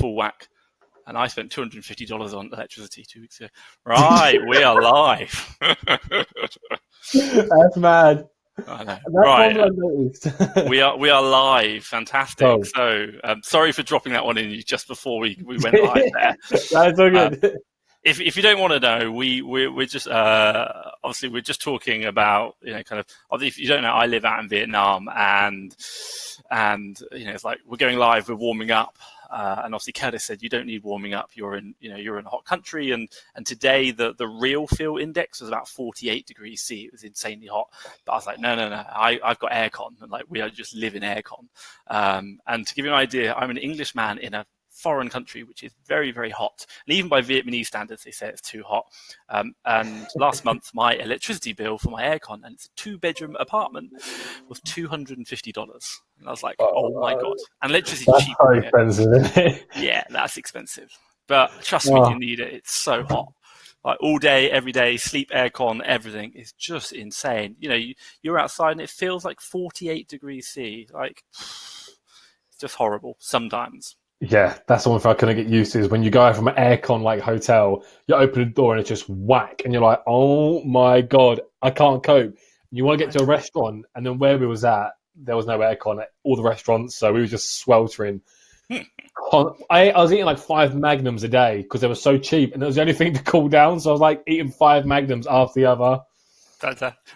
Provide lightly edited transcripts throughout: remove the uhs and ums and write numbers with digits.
full whack. And I spent $250 on electricity 2 weeks ago. Right, we are live. That's mad. I know. That's Right, one I noticed. we are live. Fantastic. Oh. So, sorry for dropping that one in just before we went live there. That's all good. If you don't want to know, we're just obviously we're just talking about, you know, kind of, if you don't know, I live out in Vietnam, and you know, it's like we're going live, we're warming up, and obviously Curtis said you don't need warming up, you're in a hot country, and today the real feel index was about 48 degrees C. It was insanely hot, but I was like, no, I've got aircon, and like we just live in aircon. And to give you an idea, I'm an Englishman in a foreign country which is very, very hot, and even by Vietnamese standards they say it's too hot. And last month my electricity bill for my aircon, and it's a 2-bedroom apartment, was $250, and I was like, oh my god. And electricity That's cheap, so expensive, isn't it? yeah, that's expensive, but trust me, you need it. It's so hot, like all day, every day, sleep, aircon, everything is just insane. You know, you're outside and it feels like 48 degrees C. Like, it's just horrible sometimes. Yeah, that's the one thing I couldn't get used to, is when you go out from an aircon like hotel, you open the door and it's just whack, and you're like, oh my god, I can't cope. You want to get to a restaurant, and then where we was at, there was no aircon at all the restaurants, so we were just sweltering. I was eating like 5 Magnums a day because they were so cheap, and it was the only thing to cool down. So I was like eating 5 Magnums after the other.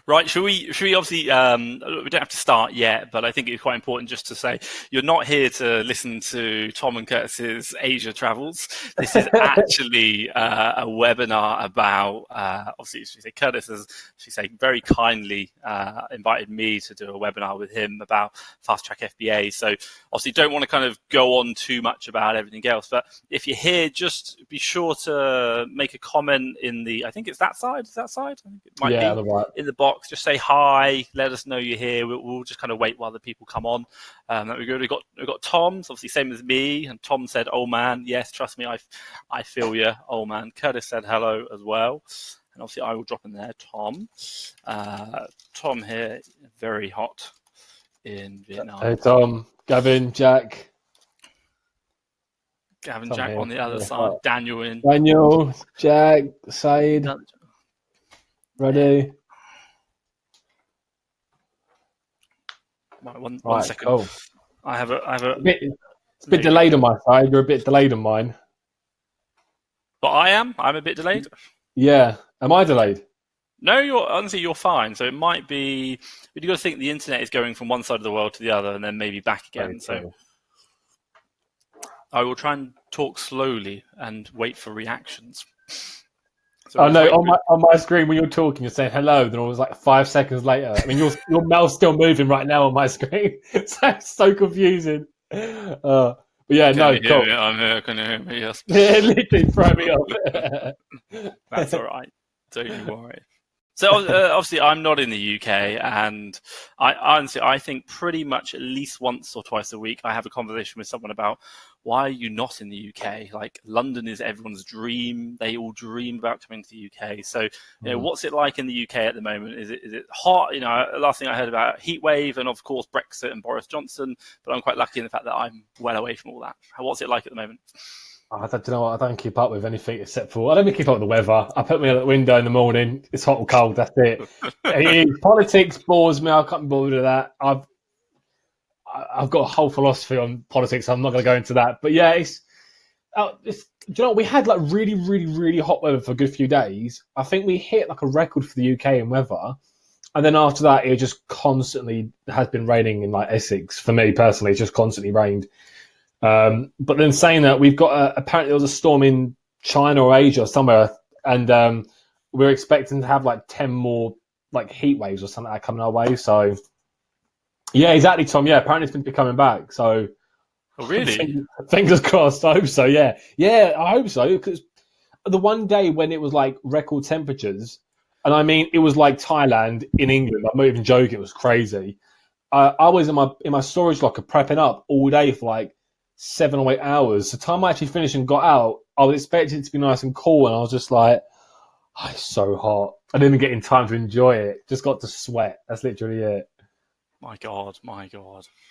Right, should we obviously, we don't have to start yet, but I think it's quite important just to say you're not here to listen to Tom and Curtis's Asia travels. This is actually a webinar about, obviously, Curtis has, very kindly invited me to do a webinar with him about FastTrack FBA. So obviously don't want to kind of go on too much about everything else, but if you're here, just be sure to make a comment in the, I think it's that side, I think it might be. In the box, just say hi, let us know you're here. We'll just kind of wait while the people come on. We've got Tom, so obviously same as me, and Tom said, oh man, yes, trust me, I feel you, oh man. Curtis said hello as well, and obviously I will drop in there, Tom. Tom here, very hot in Vietnam. Hey Tom, Gavin, Jack. Gavin, Jack here on the other side, Daniel in. Daniel, Jack, Said, ready. One second. Cool. I have a it's a bit delayed on my side. You're a bit delayed on mine. But I'm a bit delayed. Yeah. Am I delayed? No, honestly, you're fine. So it might be, but you've got to think the internet is going from one side of the world to the other and then maybe back again. Right, so I will try and talk slowly and wait for reactions. So on my screen when you're talking, you're saying hello. Then it was like 5 seconds later. I mean, your mouth's still moving right now on my screen. It's so confusing. But yeah, cool. I'm here. Can you hear me? Yes. Yeah, literally throw me off. That's all right. Don't you worry. So obviously, I'm not in the UK, and I think pretty much at least once or twice a week I have a conversation with someone about why are you not in the UK? Like, London is everyone's dream; they all dream about coming to the UK. So, you know, what's it like in the UK at the moment? Is it hot? You know, last thing I heard about heat wave, and of course Brexit and Boris Johnson. But I'm quite lucky in the fact that I'm well away from all that. What's it like at the moment? I don't keep up with anything except for, I don't keep up with the weather. I put me out the window in the morning. It's hot or cold. That's it. Politics bores me. I can't be bothered with that. I've got a whole philosophy on politics. So I'm not going to go into that. But yeah, do you know, we had like really, really, really hot weather for a good few days. I think we hit like a record for the UK in weather. And then after that, it just constantly has been raining in like Essex. For me personally, it's just constantly rained. But then saying that, we've got apparently there was a storm in China or Asia or somewhere, and we're expecting to have like 10 more like heat waves or something like that coming our way. So yeah, exactly, Tom. Yeah, apparently it's going to be coming back. So really, fingers crossed. I hope so. Yeah, I hope so, because the one day when it was like record temperatures, and I mean it was like Thailand in England. I'm not even joking. It was crazy. I was in my storage locker prepping up all day for like 7 or 8 hours. The time I actually finished and got out, I was expecting it to be nice and cool, and I was just like, oh, it's so hot. I didn't even get in time to enjoy it. Just got to sweat. That's literally it. My God.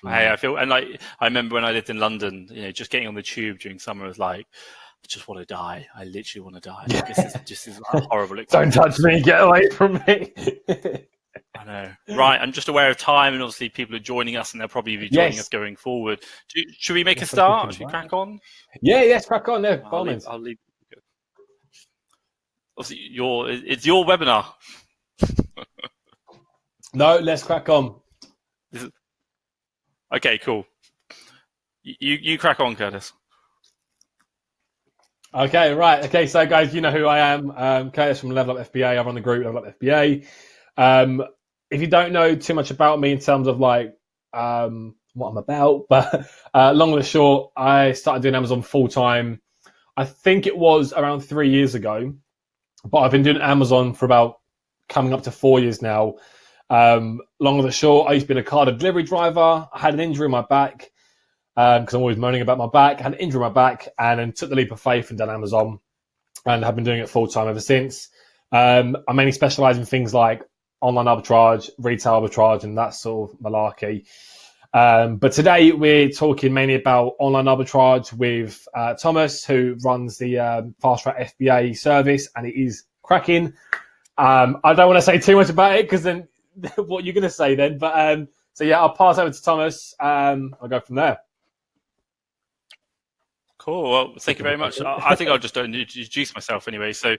Hey, I feel, and like, I remember when I lived in London, just getting on the tube during summer was like, I just want to die. I literally want to die. Like, this is a horrible experience. Don't touch me. Get away from me. I know. Right, I'm just aware of time, and obviously people are joining us, and they'll probably be joining us going forward. Should we make a start? Should we crack on? Yes, crack on there. I'll leave. Obviously, it's your webinar. No, let's crack on. Okay, cool. You crack on, Curtis. Okay, right. Okay, so guys, you know who I am. Curtis from Level-up FBA. I run the group Level-up FBA. If you don't know too much about me in terms of like what I'm about, but long and short, I started doing Amazon full time. I think it was around 3 years ago, but I've been doing Amazon for about coming up to 4 years now. Long and short, I used to be a car delivery driver. I had an injury in my back because I'm always moaning about my back. I had an injury in my back and then took the leap of faith and done Amazon and have been doing it full time ever since. I mainly specialize in things like online arbitrage, retail arbitrage, and that sort of malarkey. But today we're talking mainly about online arbitrage with Thomas, who runs the FastTrack FBA service, and it is cracking. I don't want to say too much about it because then what you're going to say then. But so yeah, I'll pass over to Thomas. I'll go from there. Cool. Well, thank you very much. I think I'll just introduce myself anyway. So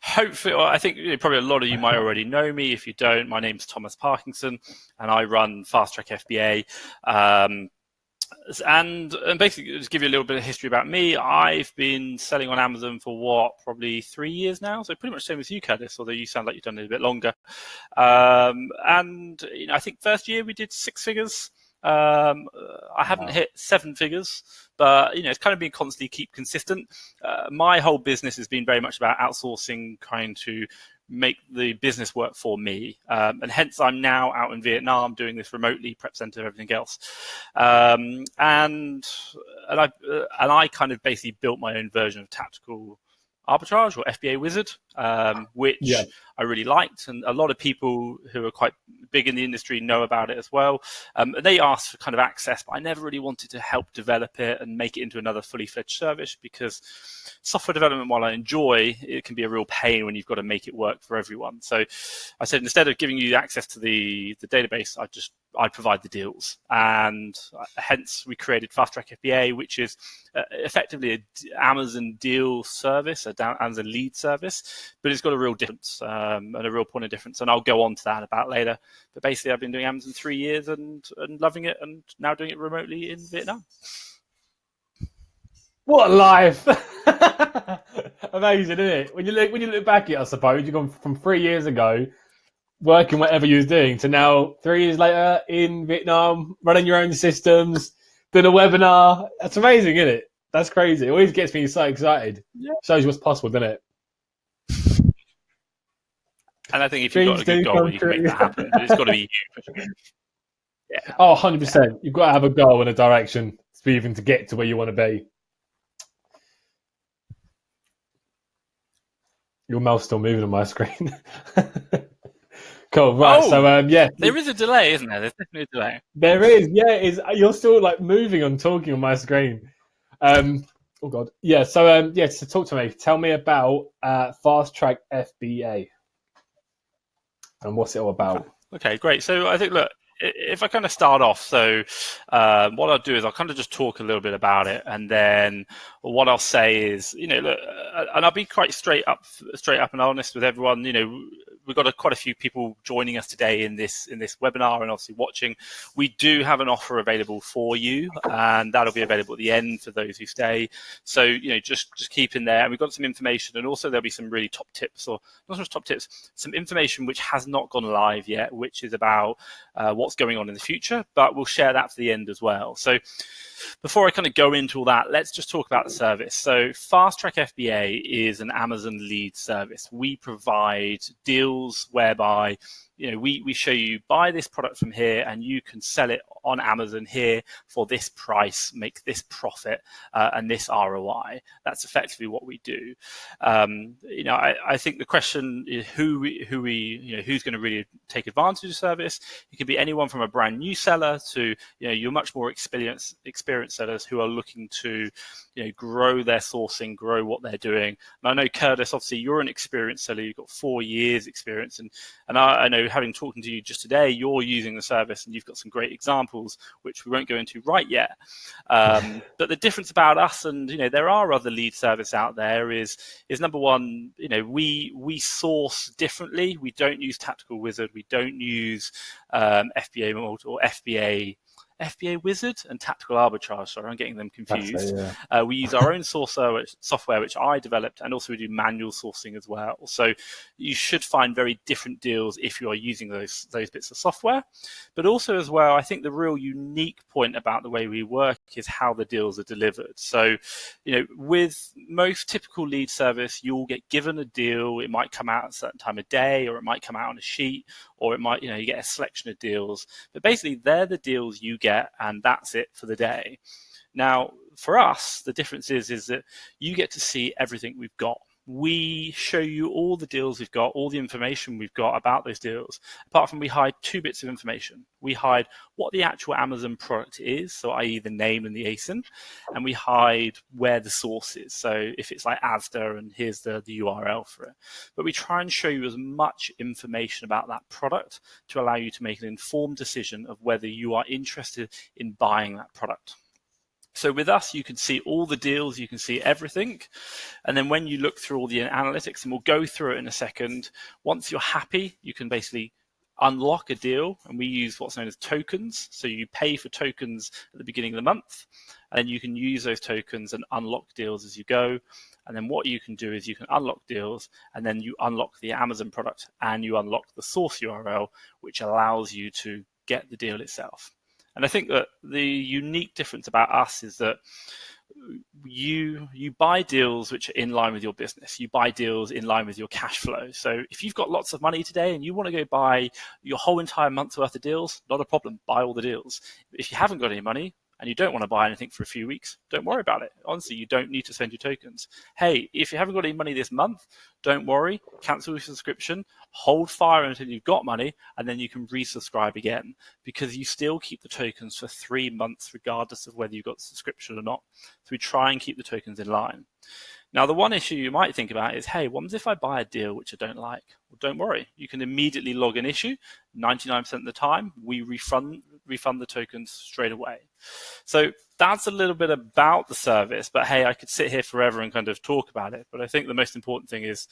hopefully, I think probably a lot of you might already know me. If you don't, my name's Thomas Parkinson, and I run FastTrack FBA. And basically, just give you a little bit of history about me. I've been selling on Amazon for probably 3 years now. So pretty much same as you, Curtis, although you sound like you've done it a bit longer. And I think first year we did 6 figures. I haven't hit 7 figures, but it's kind of been constantly keep consistent. My whole business has been very much about outsourcing, trying to make the business work for me, and hence I'm now out in Vietnam doing this remotely, prep center, everything else, and I kind of basically built my own version of tactical arbitrage or FBA wizard, which I really liked, and a lot of people who are quite big in the industry know about it as well. They asked for kind of access, but I never really wanted to help develop it and make it into another fully fledged service, because software development, while I enjoy, it can be a real pain when you've got to make it work for everyone. So I said, instead of giving you access to the database, I'd provide the deals, and hence we created FastTrack FBA, which is effectively an Amazon deal service, an Amazon lead service, but it's got a real difference and a real point of difference, and I'll go on to that about later. But basically, I've been doing Amazon 3 years and loving it, and now doing it remotely in Vietnam. What a life! Amazing, isn't it? When you look back at it, I suppose you've gone from 3 years ago working whatever you was doing to now 3 years later in Vietnam, running your own systems, doing a webinar. That's amazing, isn't it? That's crazy. It always gets me so excited. Yeah. Shows you what's possible, doesn't it? And I think if you've got a good goal, you can make that happen. But it's got to be you. Yeah. Oh, 100%. You've got to have a goal and a direction for even to get to where you want to be. Your mouse still moving on my screen. Cool. Right. So there is a delay, isn't there? There's definitely a delay. There is. Yeah. You're still like moving and talking on my screen. Oh God. Yeah. So so talk to me. Tell me about FastTrack FBA and what's it all about. Okay. Great. So I think, look, if I kind of start off, so what I'll do is I'll kind of just talk a little bit about it, and then what I'll say is, look, and I'll be quite straight up and honest with everyone. We've got quite a few people joining us today in this webinar, and obviously watching. We do have an offer available for you, and that'll be available at the end for those who stay. So just keep in there, and we've got some information, and also there'll be some really top tips, or not so much top tips, some information which has not gone live yet, which is about what's going on in the future, but we'll share that for the end as well. So before I kind of go into all that, let's just talk about the service. So FastTrack FBA is an Amazon lead service. We provide deals whereby we show you buy this product from here and you can sell it on Amazon here for this price, make this profit and this ROI. That's effectively what we do. I think the question is who's going to really take advantage of the service. It can be anyone from a brand new seller to your much more experienced sellers who are looking to grow their sourcing, grow what they're doing. And I know, Curtis, obviously you're an experienced seller. You've got 4 years experience, and I know, having talked to you just today, you're using the service and you've got some great examples which we won't go into right yet. But the difference about us and there are other lead service out there is number one, we source differently. We don't use Tactical Wizard. We don't use FBA Malt or FBA Wizard and Tactical Arbitrage. Sorry, I'm getting them confused. We use our own software, which I developed, and also we do manual sourcing as well. So you should find very different deals if you are using those bits of software. But also as well, I think the real unique point about the way we work is how the deals are delivered. So, with most typical lead service, you'll get given a deal. It might come out at a certain time of day, or it might come out on a sheet, or it might, you get a selection of deals. But basically, they're the deals you get, and that's it for the day. Now, for us, the difference is that you get to see everything we've got. We show you all the deals we've got, all the information we've got about those deals. Apart from we hide 2 bits of information. We hide what the actual Amazon product is, so i.e. the name and the ASIN, and we hide where the source is. So if it's like Asda and here's the URL for it. But we try and show you as much information about that product to allow you to make an informed decision of whether you are interested in buying that product. So with us, you can see all the deals, you can see everything. And then when you look through all the analytics, and we'll go through it in a second, once you're happy, you can basically unlock a deal. And we use what's known as tokens. So you pay for tokens at the beginning of the month, and then you can use those tokens and unlock deals as you go. And then what you can do is you can unlock deals, and then you unlock the Amazon product and you unlock the source URL, which allows you to get the deal itself. And I think that the unique difference about us is that you buy deals which are in line with your business. You buy deals in line with your cash flow. So if you've got lots of money today and you want to go buy your whole entire month's worth of deals, not a problem, buy all the deals. If you haven't got any money and you don't want to buy anything for a few weeks, don't worry about it. Honestly, you don't need to spend your tokens. Hey, if you haven't got any money this month, don't worry, cancel your subscription, hold fire until you've got money, and then you can resubscribe again, because you still keep the tokens for 3 months regardless of whether you've got the subscription or not. So we try and keep the tokens in line. Now, the one issue you might think about is, hey, what if I buy a deal which I don't like? Well, don't worry. You can immediately log an issue. 99% of the time, we refund the tokens straight away. So that's a little bit about the service. But hey, I could sit here forever and kind of talk about it. But I think the most important thing is,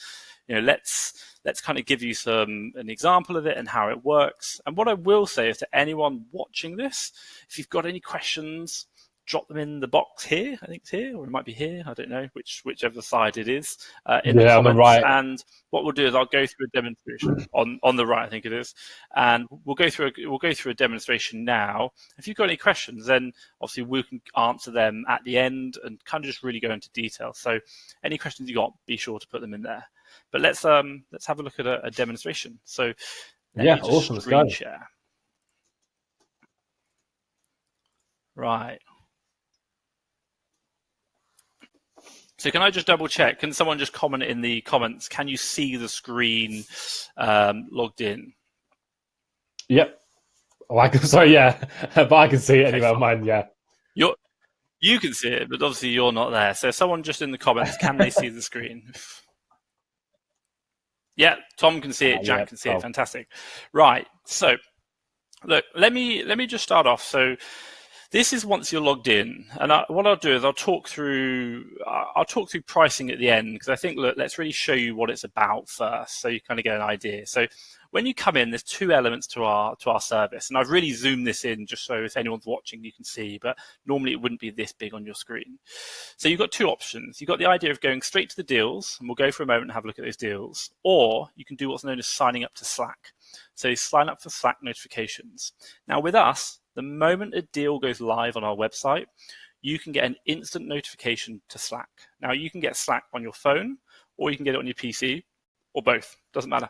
let's kind of give you an example of it and how it works. And what I will say is to anyone watching this, if you've got any questions, drop them in the box here. I think it's here, or it might be here. I don't know whichever side it is in the comments. On the right. And what we'll do is I'll go through a demonstration on the right. I think it is, and we'll go through a demonstration now. If you've got any questions, then obviously we can answer them at the end and kind of just really go into detail. So any questions you got, be sure to put them in there. But let's have a look at a demonstration. So let me just screen share. Right. So can I just double check? Can someone just comment in the comments? Can you see the screen logged in? Yep. Oh, yeah, but I can see it anyway on mine. Yeah. You can see it, but obviously you're not there. So someone just in the comments, can they see the screen? Yeah, Tom can see it. Jack can see it. Fantastic. Right. So look, let me just start off. So this is once you're logged in, and what I'll do is I'll talk through pricing at the end, because I think, look, let's really show you what it's about first, so you kind of get an idea. So when you come in, there's 2 elements to our service, and I've really zoomed this in just so if anyone's watching you can see, but normally it wouldn't be this big on your screen. So you've got 2 options. You've got the idea of going straight to the deals, and we'll go for a moment and have a look at those deals, or you can do what's known as signing up to Slack. So sign up for Slack notifications. Now with us, the moment a deal goes live on our website, you can get an instant notification to Slack. Now, you can get Slack on your phone, or you can get it on your PC, or both. Doesn't matter.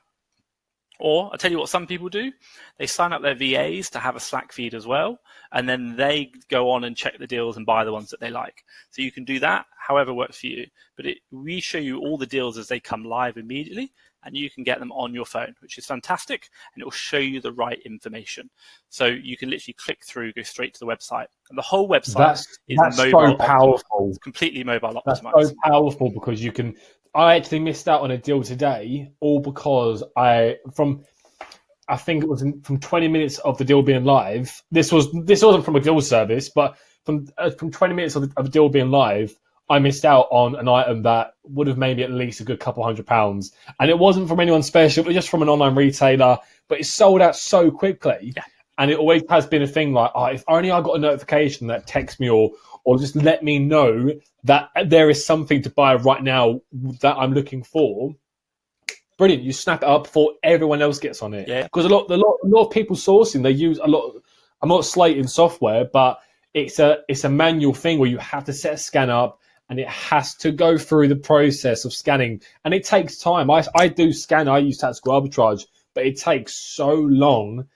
Or I'll tell you what some people do. They sign up their VAs to have a Slack feed as well, and then they go on and check the deals and buy the ones that they like. So you can do that however works for you. But we show you all the deals as they come live immediately, and you can get them on your phone, which is fantastic, and it will show you the right information. So you can literally click through, go straight to the website. And the whole website is that's mobile so powerful. It's completely mobile optimized. That's so powerful because you can. I actually missed out on a deal today, all because I think it was from 20 minutes of the deal being live. This wasn't from a deal service, but from 20 minutes of the deal being live, I missed out on an item that would have made me at least a good couple £100. And it wasn't from anyone special, but just from an online retailer. But it sold out so quickly. Yeah. And it always has been a thing like, if only I got a notification that texts me or just let me know that there is something to buy right now that I'm looking for. Brilliant. You snap it up before everyone else gets on it. Yeah. Because a lot of people sourcing, they use a lot. I'm not slating software, but it's a manual thing where you have to set a scan up and it has to go through the process of scanning. And it takes time. I do scan. I use tactical arbitrage, but it takes so long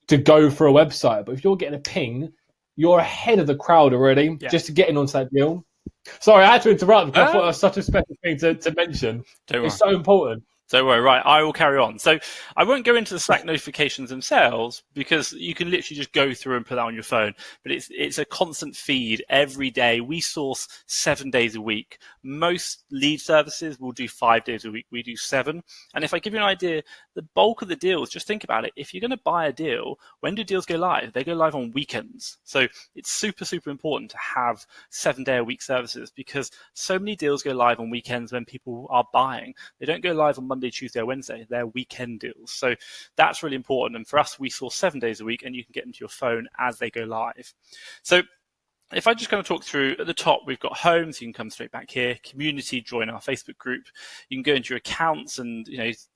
to go for a website. But if you're getting a ping, you're ahead of the crowd already, just to getting onto that deal. Sorry, I had to interrupt because I thought it was such a special thing to mention. It's so important. Don't worry, right, I will carry on. So I won't go into the Slack notifications themselves because you can literally just go through and put that on your phone. But it's a constant feed every day. We source 7 days a week. Most lead services will do 5 days a week. We do 7. And if I give you an idea, the bulk of the deals, just think about it. If you're going to buy a deal, when do deals go live? They go live on weekends. So it's super, super important to have 7-day-a-week services because so many deals go live on weekends when people are buying. They don't go live on Monday, Tuesday, or Wednesday. They're weekend deals. So that's really important. And for us, we source 7 days a week and you can get them to your phone as they go live. So if I just kind of talk through, at the top, we've got home, so you can come straight back here. Community, join our Facebook group. You can go into your accounts and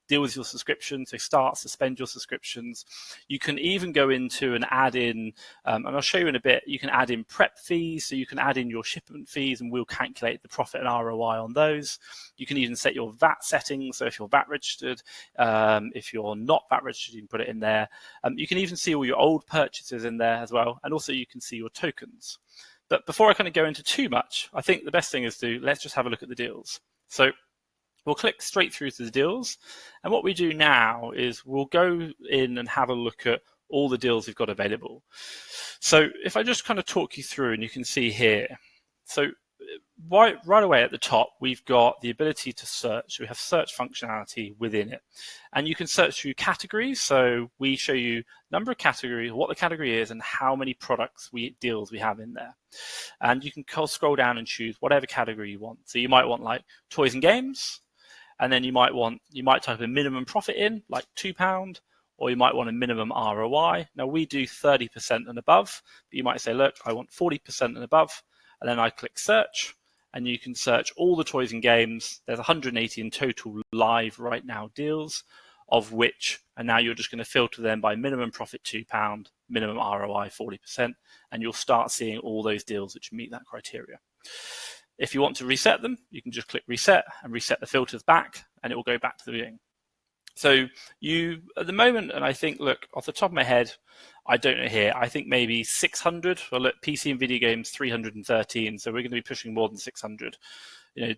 deal with your subscriptions, so start, suspend your subscriptions. You can even go into and add in, and I'll show you in a bit, you can add in prep fees, so you can add in your shipment fees and we'll calculate the profit and ROI on those. You can even set your VAT settings, so if you're VAT registered, if you're not VAT registered, you can put it in there. You can even see all your old purchases in there as well, and also you can see your tokens. But before I kind of go into too much, I think the best thing is let's just have a look at the deals. So we'll click straight through to the deals. And what we do now is we'll go in and have a look at all the deals we've got available. So if I just kind of talk you through, and you can see here. So right away at the top, we've got the ability to search. We have search functionality within it. And you can search through categories. So we show you number of categories, what the category is, and how many deals we have in there. And you can scroll down and choose whatever category you want. So you might want like toys and games. And then you might type a minimum profit in, like £2, or you might want a minimum ROI. Now we do 30% and above, but you might say, look, I want 40% and above. And then I click search, and you can search all the toys and games. There's 180 in total live right now deals, of which, and now you're just going to filter them by minimum profit £2, minimum ROI 40%, and you'll start seeing all those deals which meet that criteria. If you want to reset them, you can just click reset and reset the filters back, and it will go back to the viewing. So you, at the moment, and I think, look, off the top of my head, I don't know here, I think maybe 600. Well, look, PC and video games, 313. So we're going to be pushing more than 600.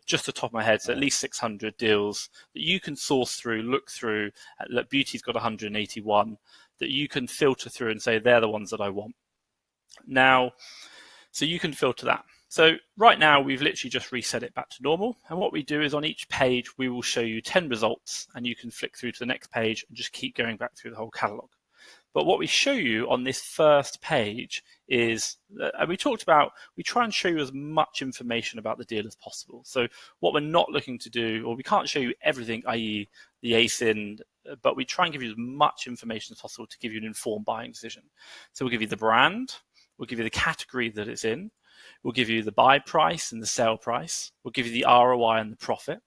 Just the top of my head, so at least 600 deals that you can source through, look through. Look, Beauty's got 181 that you can filter through and say, they're the ones that I want. Now, so you can filter that. So right now, we've literally just reset it back to normal. And what we do is on each page, we will show you 10 results, and you can flick through to the next page and just keep going back through the whole catalog. But what we show you on this first page is, and we try and show you as much information about the deal as possible. So what we're not looking to do, or we can't show you everything, i.e. the ASIN, but we try and give you as much information as possible to give you an informed buying decision. So we'll give you the brand, we'll give you the category that it's in, we'll give you the buy price and the sell price, we'll give you the ROI and the profit.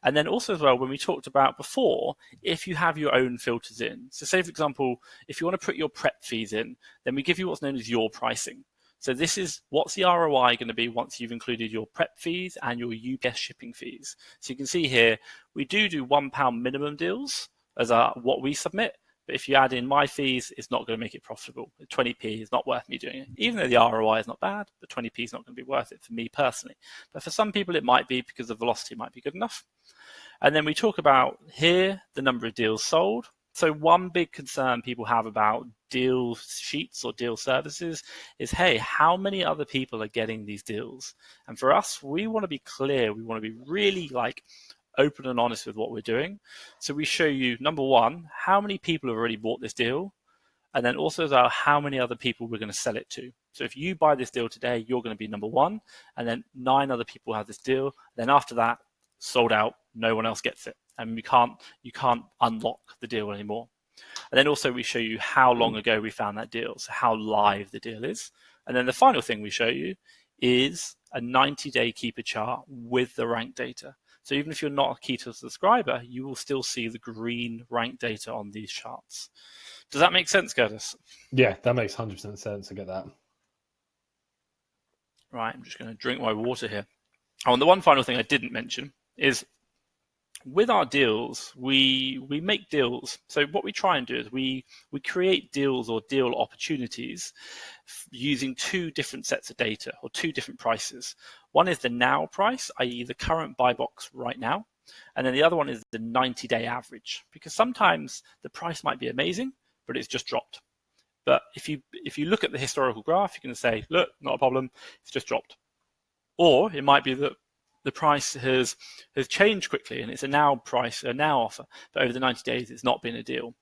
And then also as well, when we talked about before, if you have your own filters in, so say, for example, if you want to put your prep fees in, then we give you what's known as your pricing. So this is what's the ROI going to be once you've included your prep fees and your UPS shipping fees. So you can see here, we do £1 minimum deals, as what we submit. But if you add in my fees, it's not going to make it profitable. 20p is not worth me doing it. Even though the ROI is not bad, but 20p is not going to be worth it for me personally. But for some people, it might be because the velocity might be good enough. And then we talk about here the number of deals sold. So one big concern people have about deal sheets or deal services is, hey, how many other people are getting these deals? And for us, we want to be clear. We want to be really like open and honest with what we're doing. So we show you, number one, how many people have already bought this deal, and then also about how many other people we're going to sell it to. So if you buy this deal today, you're going to be number one, and then 9 other people have this deal. Then after that, sold out, no one else gets it. And you can't unlock the deal anymore. And then also we show you how long ago we found that deal, so how live the deal is. And then the final thing we show you is a 90-day keeper chart with the rank data. So even if you're not a Keto subscriber, you will still see the green rank data on these charts. Does that make sense, Curtis? Yeah, that makes 100% sense. I get that. Right, I'm just going to drink my water here. Oh, and the one final thing I didn't mention is with our deals, we make deals. So what we try and do is we create deals or deal opportunities using 2 different sets of data or 2 different prices. One is the now price, i.e. the current buy box right now. And then the other one is the 90-day average, because sometimes the price might be amazing, but it's just dropped. But if you look at the historical graph, you can say, look, not a problem, it's just dropped. Or it might be that the price has changed quickly and it's a now price, a now offer, but over the 90 days, it's not been a deal.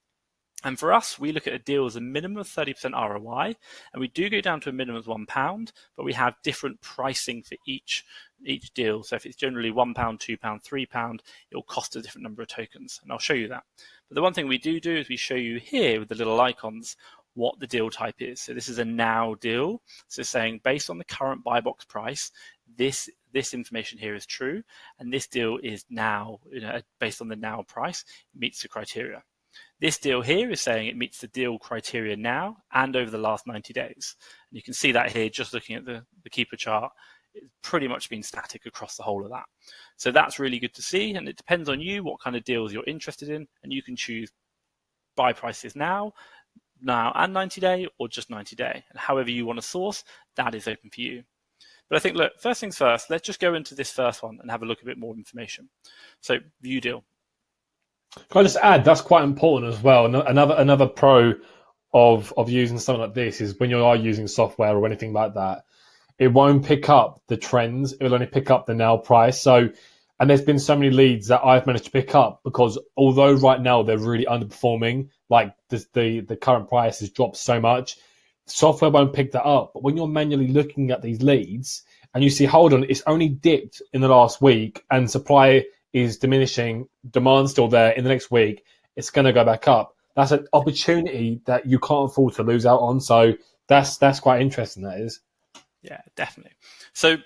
And for us, we look at a deal as a minimum of 30% ROI, and we do go down to a minimum of £1, but we have different pricing for each deal. So if it's generally £1, £2, £3, it'll cost a different number of tokens, and I'll show you that. But the one thing we do is we show you here with the little icons what the deal type is. So this is a now deal. So saying based on the current buy box price, this information here is true, and this deal is now, based on the now price, meets the criteria. This deal here is saying it meets the deal criteria now and over the last 90 days. And you can see that here, just looking at the keeper chart, it's pretty much been static across the whole of that. So that's really good to see, and it depends on you what kind of deals you're interested in, and you can choose buy prices now and 90-day, or just 90-day. And however you want to source, that is open for you. But I think, look, first things first, let's just go into this first one and have a look at a bit more information. So view deal. Can I just add, that's quite important as well. Another pro of using something like this is when you are using software or anything like that, it won't pick up the trends. It will only pick up the now price. So, and there's been so many leads that I've managed to pick up because although right now they're really underperforming, like the current price has dropped so much, software won't pick that up. But when you're manually looking at these leads and you see, hold on, it's only dipped in the last week and supply is diminishing, demand still there, in the next week, it's going to go back up. That's an opportunity that you can't afford to lose out on. So that's quite interesting, that is. Yeah, definitely. So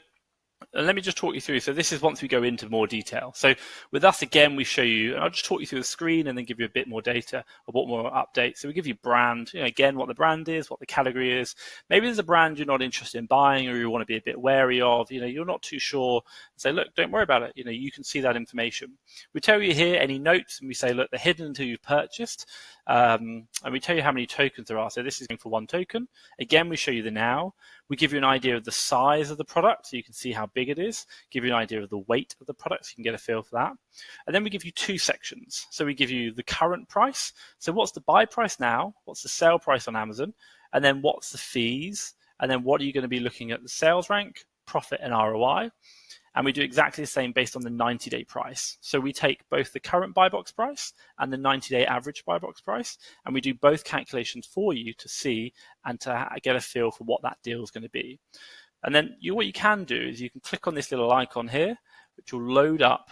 let me just talk you through. So this is once we go into more detail. So with us, again, we show you, and I'll just talk you through the screen and then give you a bit more data, a bit more updates. So we give you brand, again, what the brand is, what the category is. Maybe there's a brand you're not interested in buying or you want to be a bit wary of, you're not too sure. Say, look, don't worry about it. You can see that information. We tell you here any notes, and we say, look, they're hidden until you've purchased. And we tell you how many tokens there are. So this is going for 1 token. Again, we show you the now. We give you an idea of the size of the product, so you can see how big it is. Give you an idea of the weight of the product, so you can get a feel for that. And then we give you 2 sections. So we give you the current price. So what's the buy price now? What's the sale price on Amazon? And then what's the fees? And then what are you going to be looking at? The sales rank, profit, and ROI. And we do exactly the same based on the 90-day price. So we take both the current buy box price and the 90-day average buy box price, and we do both calculations for you to see and to get a feel for what that deal is going to be. And then what you can do is you can click on this little icon here, which will load up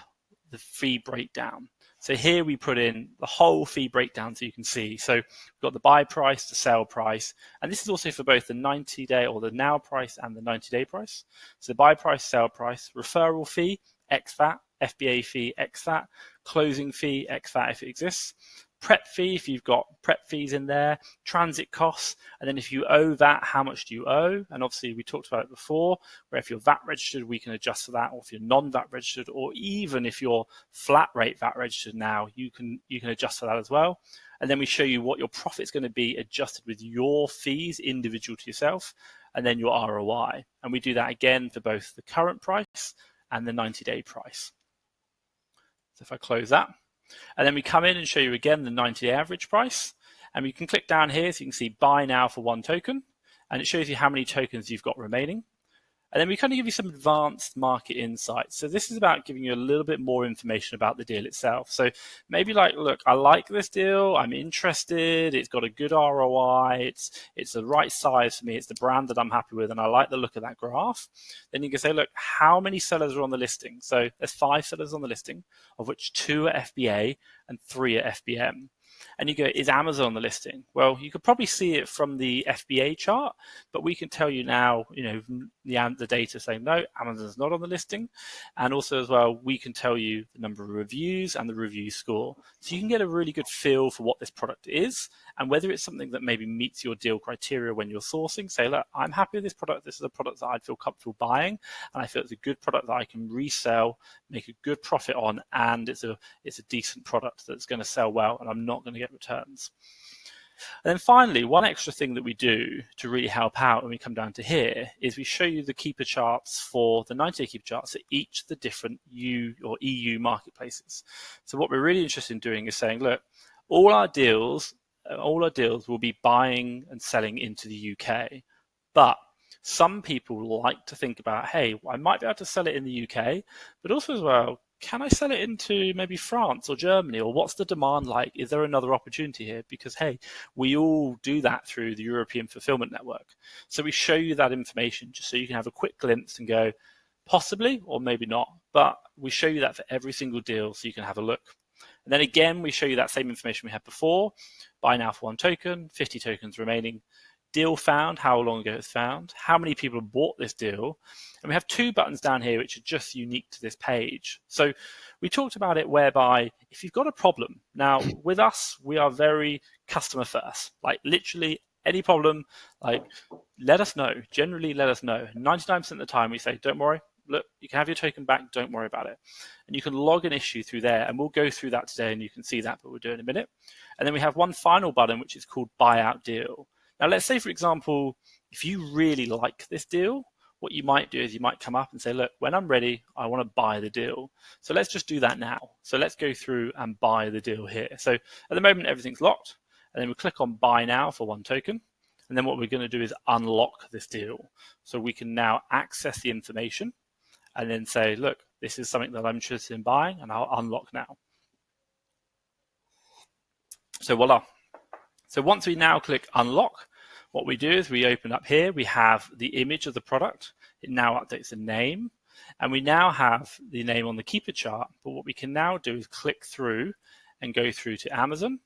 the fee breakdown. So here we put in the whole fee breakdown so you can see. So we've got the buy price, the sale price, and this is also for both the 90-day or the now price and the 90-day price. So buy price, sale price, referral fee, ex VAT, FBA fee, ex VAT, closing fee, ex VAT if it exists, prep fee, if you've got prep fees in there, transit costs, and then if you owe that, how much do you owe? And obviously we talked about it before, where if you're VAT registered, we can adjust for that, or if you're non-VAT registered, or even if you're flat rate VAT registered now, you can adjust for that as well. And then we show you what your profit's going to be adjusted with your fees individual to yourself, and then your ROI. And we do that again for both the current price and the 90-day price. So if I close that, and then we come in and show you again the 90-day average price, and we can click down here so you can see buy now for 1 token, and it shows you how many tokens you've got remaining. And then we kind of give you some advanced market insights. So this is about giving you a little bit more information about the deal itself. So maybe like, look, I like this deal. I'm interested. It's got a good ROI. It's the right size for me. It's the brand that I'm happy with. And I like the look of that graph. Then you can say, look, how many sellers are on the listing? So there's 5 sellers on the listing, of which 2 are FBA and 3 are FBM. And you go, is Amazon on the listing? Well, you could probably see it from the FBA chart, but we can tell you now, the data saying, no, Amazon's not on the listing. And also as well, we can tell you the number of reviews and the review score. So you can get a really good feel for what this product is and whether it's something that maybe meets your deal criteria when you're sourcing. Say, look, I'm happy with this product. This is a product that I'd feel comfortable buying. And I feel it's a good product that I can resell, make a good profit on, and it's a decent product that's going to sell well, and I'm not going to get returns. And then finally, one extra thing that we do to really help out when we come down to here is we show you the keeper charts for the 90-day keeper charts for each of the different EU marketplaces. So what we're really interested in doing is saying, look, all our deals will be buying and selling into the UK, but some people like to think about, hey, I might be able to sell it in the UK, but also as well, can I sell it into maybe France or Germany, or what's the demand like? Is there another opportunity here? Because, hey, we all do that through the European Fulfillment Network. So we show you that information just so you can have a quick glimpse and go, possibly or maybe not. But we show you that for every single deal so you can have a look. And then again, we show you that same information we had before. Buy now for 1 token, 50 tokens remaining. Deal found, how long ago it's found, how many people bought this deal. And we have 2 buttons down here which are just unique to this page. So we talked about it whereby if you've got a problem, now with us, we are very customer first, like literally any problem, like let us know, generally let us know. 99% of the time we say, don't worry, look, you can have your token back, don't worry about it. And you can log an issue through there, and we'll go through that today and you can see that, but we'll do it in a minute. And then we have one final button which is called Buyout Deal. Now, let's say, for example, if you really like this deal, what you might do is you might come up and say, look, when I'm ready, I want to buy the deal. So let's just do that now. So let's go through and buy the deal here. So at the moment, everything's locked. And then we click on buy now for 1 token. And then what we're going to do is unlock this deal. So we can now access the information and then say, look, this is something that I'm interested in buying, and I'll unlock now. So voila. So once we now click unlock, what we do is we open up here, we have the image of the product. It now updates the name, and we now have the name on the keeper chart. But what we can now do is click through and go through to Amazon,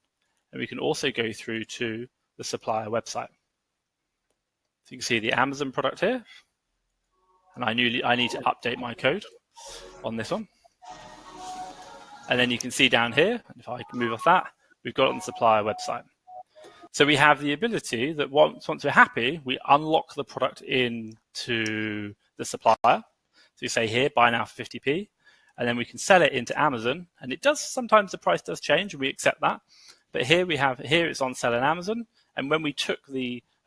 and we can also go through to the supplier website. So you can see the Amazon product here, and I need to update my code on this one. And then you can see down here, if I can move off that, we've got it on the supplier website. So we have the ability that once we're happy, we unlock the product into the supplier. So you say here, buy now for 50p, and then we can sell it into Amazon. And it does, sometimes the price does change, and we accept that. But here it's on sell in Amazon. And when we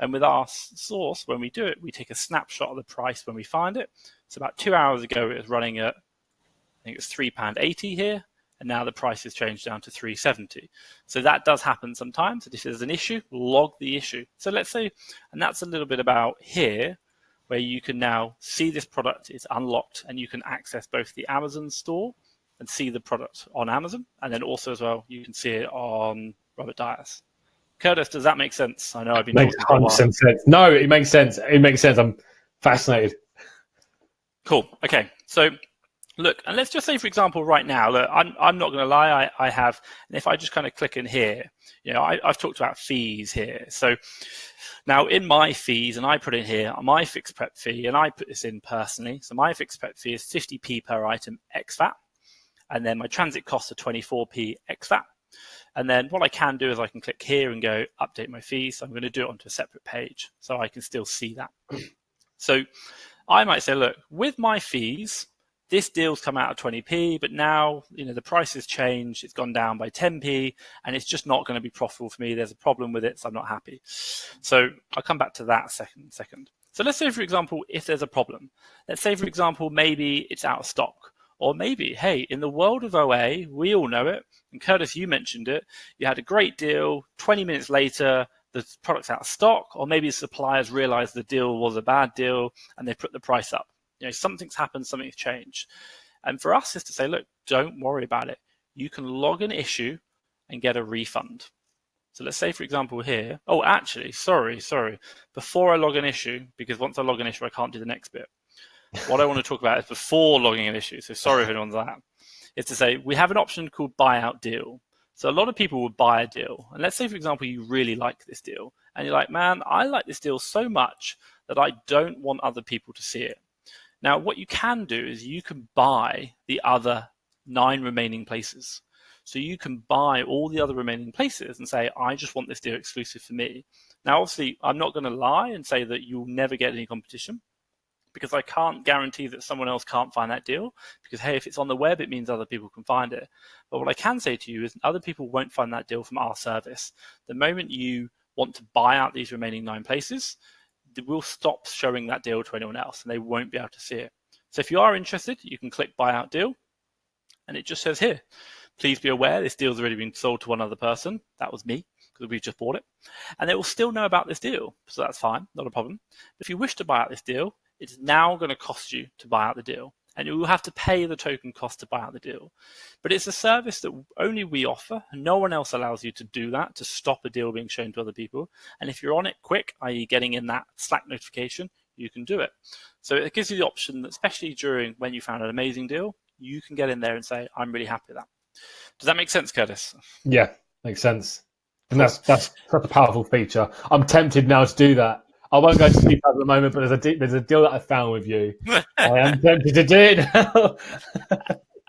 and with our source, when we do it, we take a snapshot of the price when we find it. So about 2 hours ago, it was running at, I think it's £3.80 here. And now the price has changed down to $3.70. So that does happen sometimes. And if there's an issue, log the issue. So let's say, and that's a little bit about here, where you can now see this product is unlocked, and you can access both the Amazon store and see the product on Amazon. And then also as well, you can see it on Robert Dyer's. Curtis, does that make sense? I know I've been talking for a while. Sense. No, it makes sense. It makes sense. I'm fascinated. Cool. Okay. So look, and let's just say, for example, right now, look, I'm not going to lie, I have, and if I just kind of click in here, I've talked about fees here. So now in my fees, and I put in here my fixed prep fee, and I put this in personally. So my fixed prep fee is 50p per item ex VAT, and then my transit costs are 24p ex VAT. And then what I can do is I can click here and go update my fees. So I'm going to do it onto a separate page so I can still see that. So I might say, look, with my fees, this deal's come out of 20p, but now the price has changed. It's gone down by 10p, and it's just not going to be profitable for me. There's a problem with it, so I'm not happy. So I'll come back to that second. So let's say, for example, if there's a problem, let's say, for example, maybe it's out of stock. Or maybe, hey, in the world of OA, we all know it. And Curtis, you mentioned it. You had a great deal. 20 minutes later, the product's out of stock. Or maybe the suppliers realized the deal was a bad deal and they put the price up. Something's happened, something's changed. And for us is to say, look, don't worry about it. You can log an issue and get a refund. So let's say, for example, here. Oh, actually, sorry. Before I log an issue, because once I log an issue, I can't do the next bit. What I want to talk about is before logging an issue. So sorry if anyone's that. Is to say we have an option called Buyout Deal. So a lot of people would buy a deal. And let's say, for example, you really like this deal. And you're like, man, I like this deal so much that I don't want other people to see it. Now, what you can do is you can buy the other 9 remaining places. So you can buy all the other remaining places and say, I just want this deal exclusive for me. Now, obviously, I'm not going to lie and say that you'll never get any competition, because I can't guarantee that someone else can't find that deal, because, hey, if it's on the web, it means other people can find it. But what I can say to you is other people won't find that deal from our service. The moment you want to buy out these remaining 9 places, we'll stop showing that deal to anyone else and they won't be able to see it. So if you are interested, you can click Buyout Deal, and it just says here, please be aware this deal's already been sold to one other person. That was me, because we've just bought it. And they will still know about this deal, so that's fine, not a problem. But if you wish to buy out this deal, it's now going to cost you to buy out the deal, and you will have to pay the token cost to buy out the deal. But it's a service that only we offer. No one else allows you to do that, to stop a deal being shown to other people. And if you're on it quick, i.e. getting in that Slack notification, you can do it. So it gives you the option that, especially during when you found an amazing deal, you can get in there and say, I'm really happy with that. Does that make sense, Curtis? Yeah, makes sense. And that's such a powerful feature. I'm tempted now to do that. I won't go into details at the moment, but there's a deal that I found with you. I am tempted to do it now.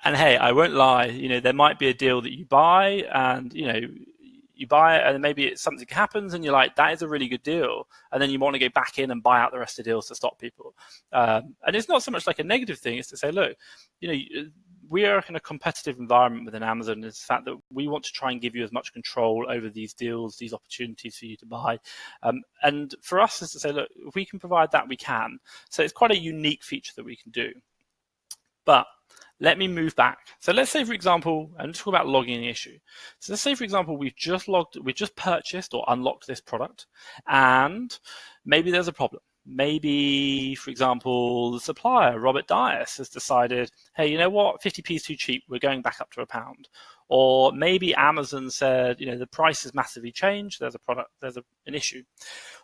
And hey, I won't lie. There might be a deal that you buy, and you buy it, and maybe something happens, and you're like, that is a really good deal, and then you want to go back in and buy out the rest of the deals to stop people. And it's not so much like a negative thing. It's to say, look, we are in a competitive environment within Amazon. It's the fact that we want to try and give you as much control over these deals, these opportunities for you to buy. And for us is to say, look, if we can provide that, we can. So it's quite a unique feature that we can do. But let me move back. So let's say, for example, and talk about logging an issue. So let's say, for example, we've just purchased or unlocked this product, and maybe there's a problem. Maybe, for example, the supplier, Robert Dias, has decided, hey, you know what, 50p is too cheap, we're going back up to £1. Or maybe Amazon said, the price has massively changed, there's an issue.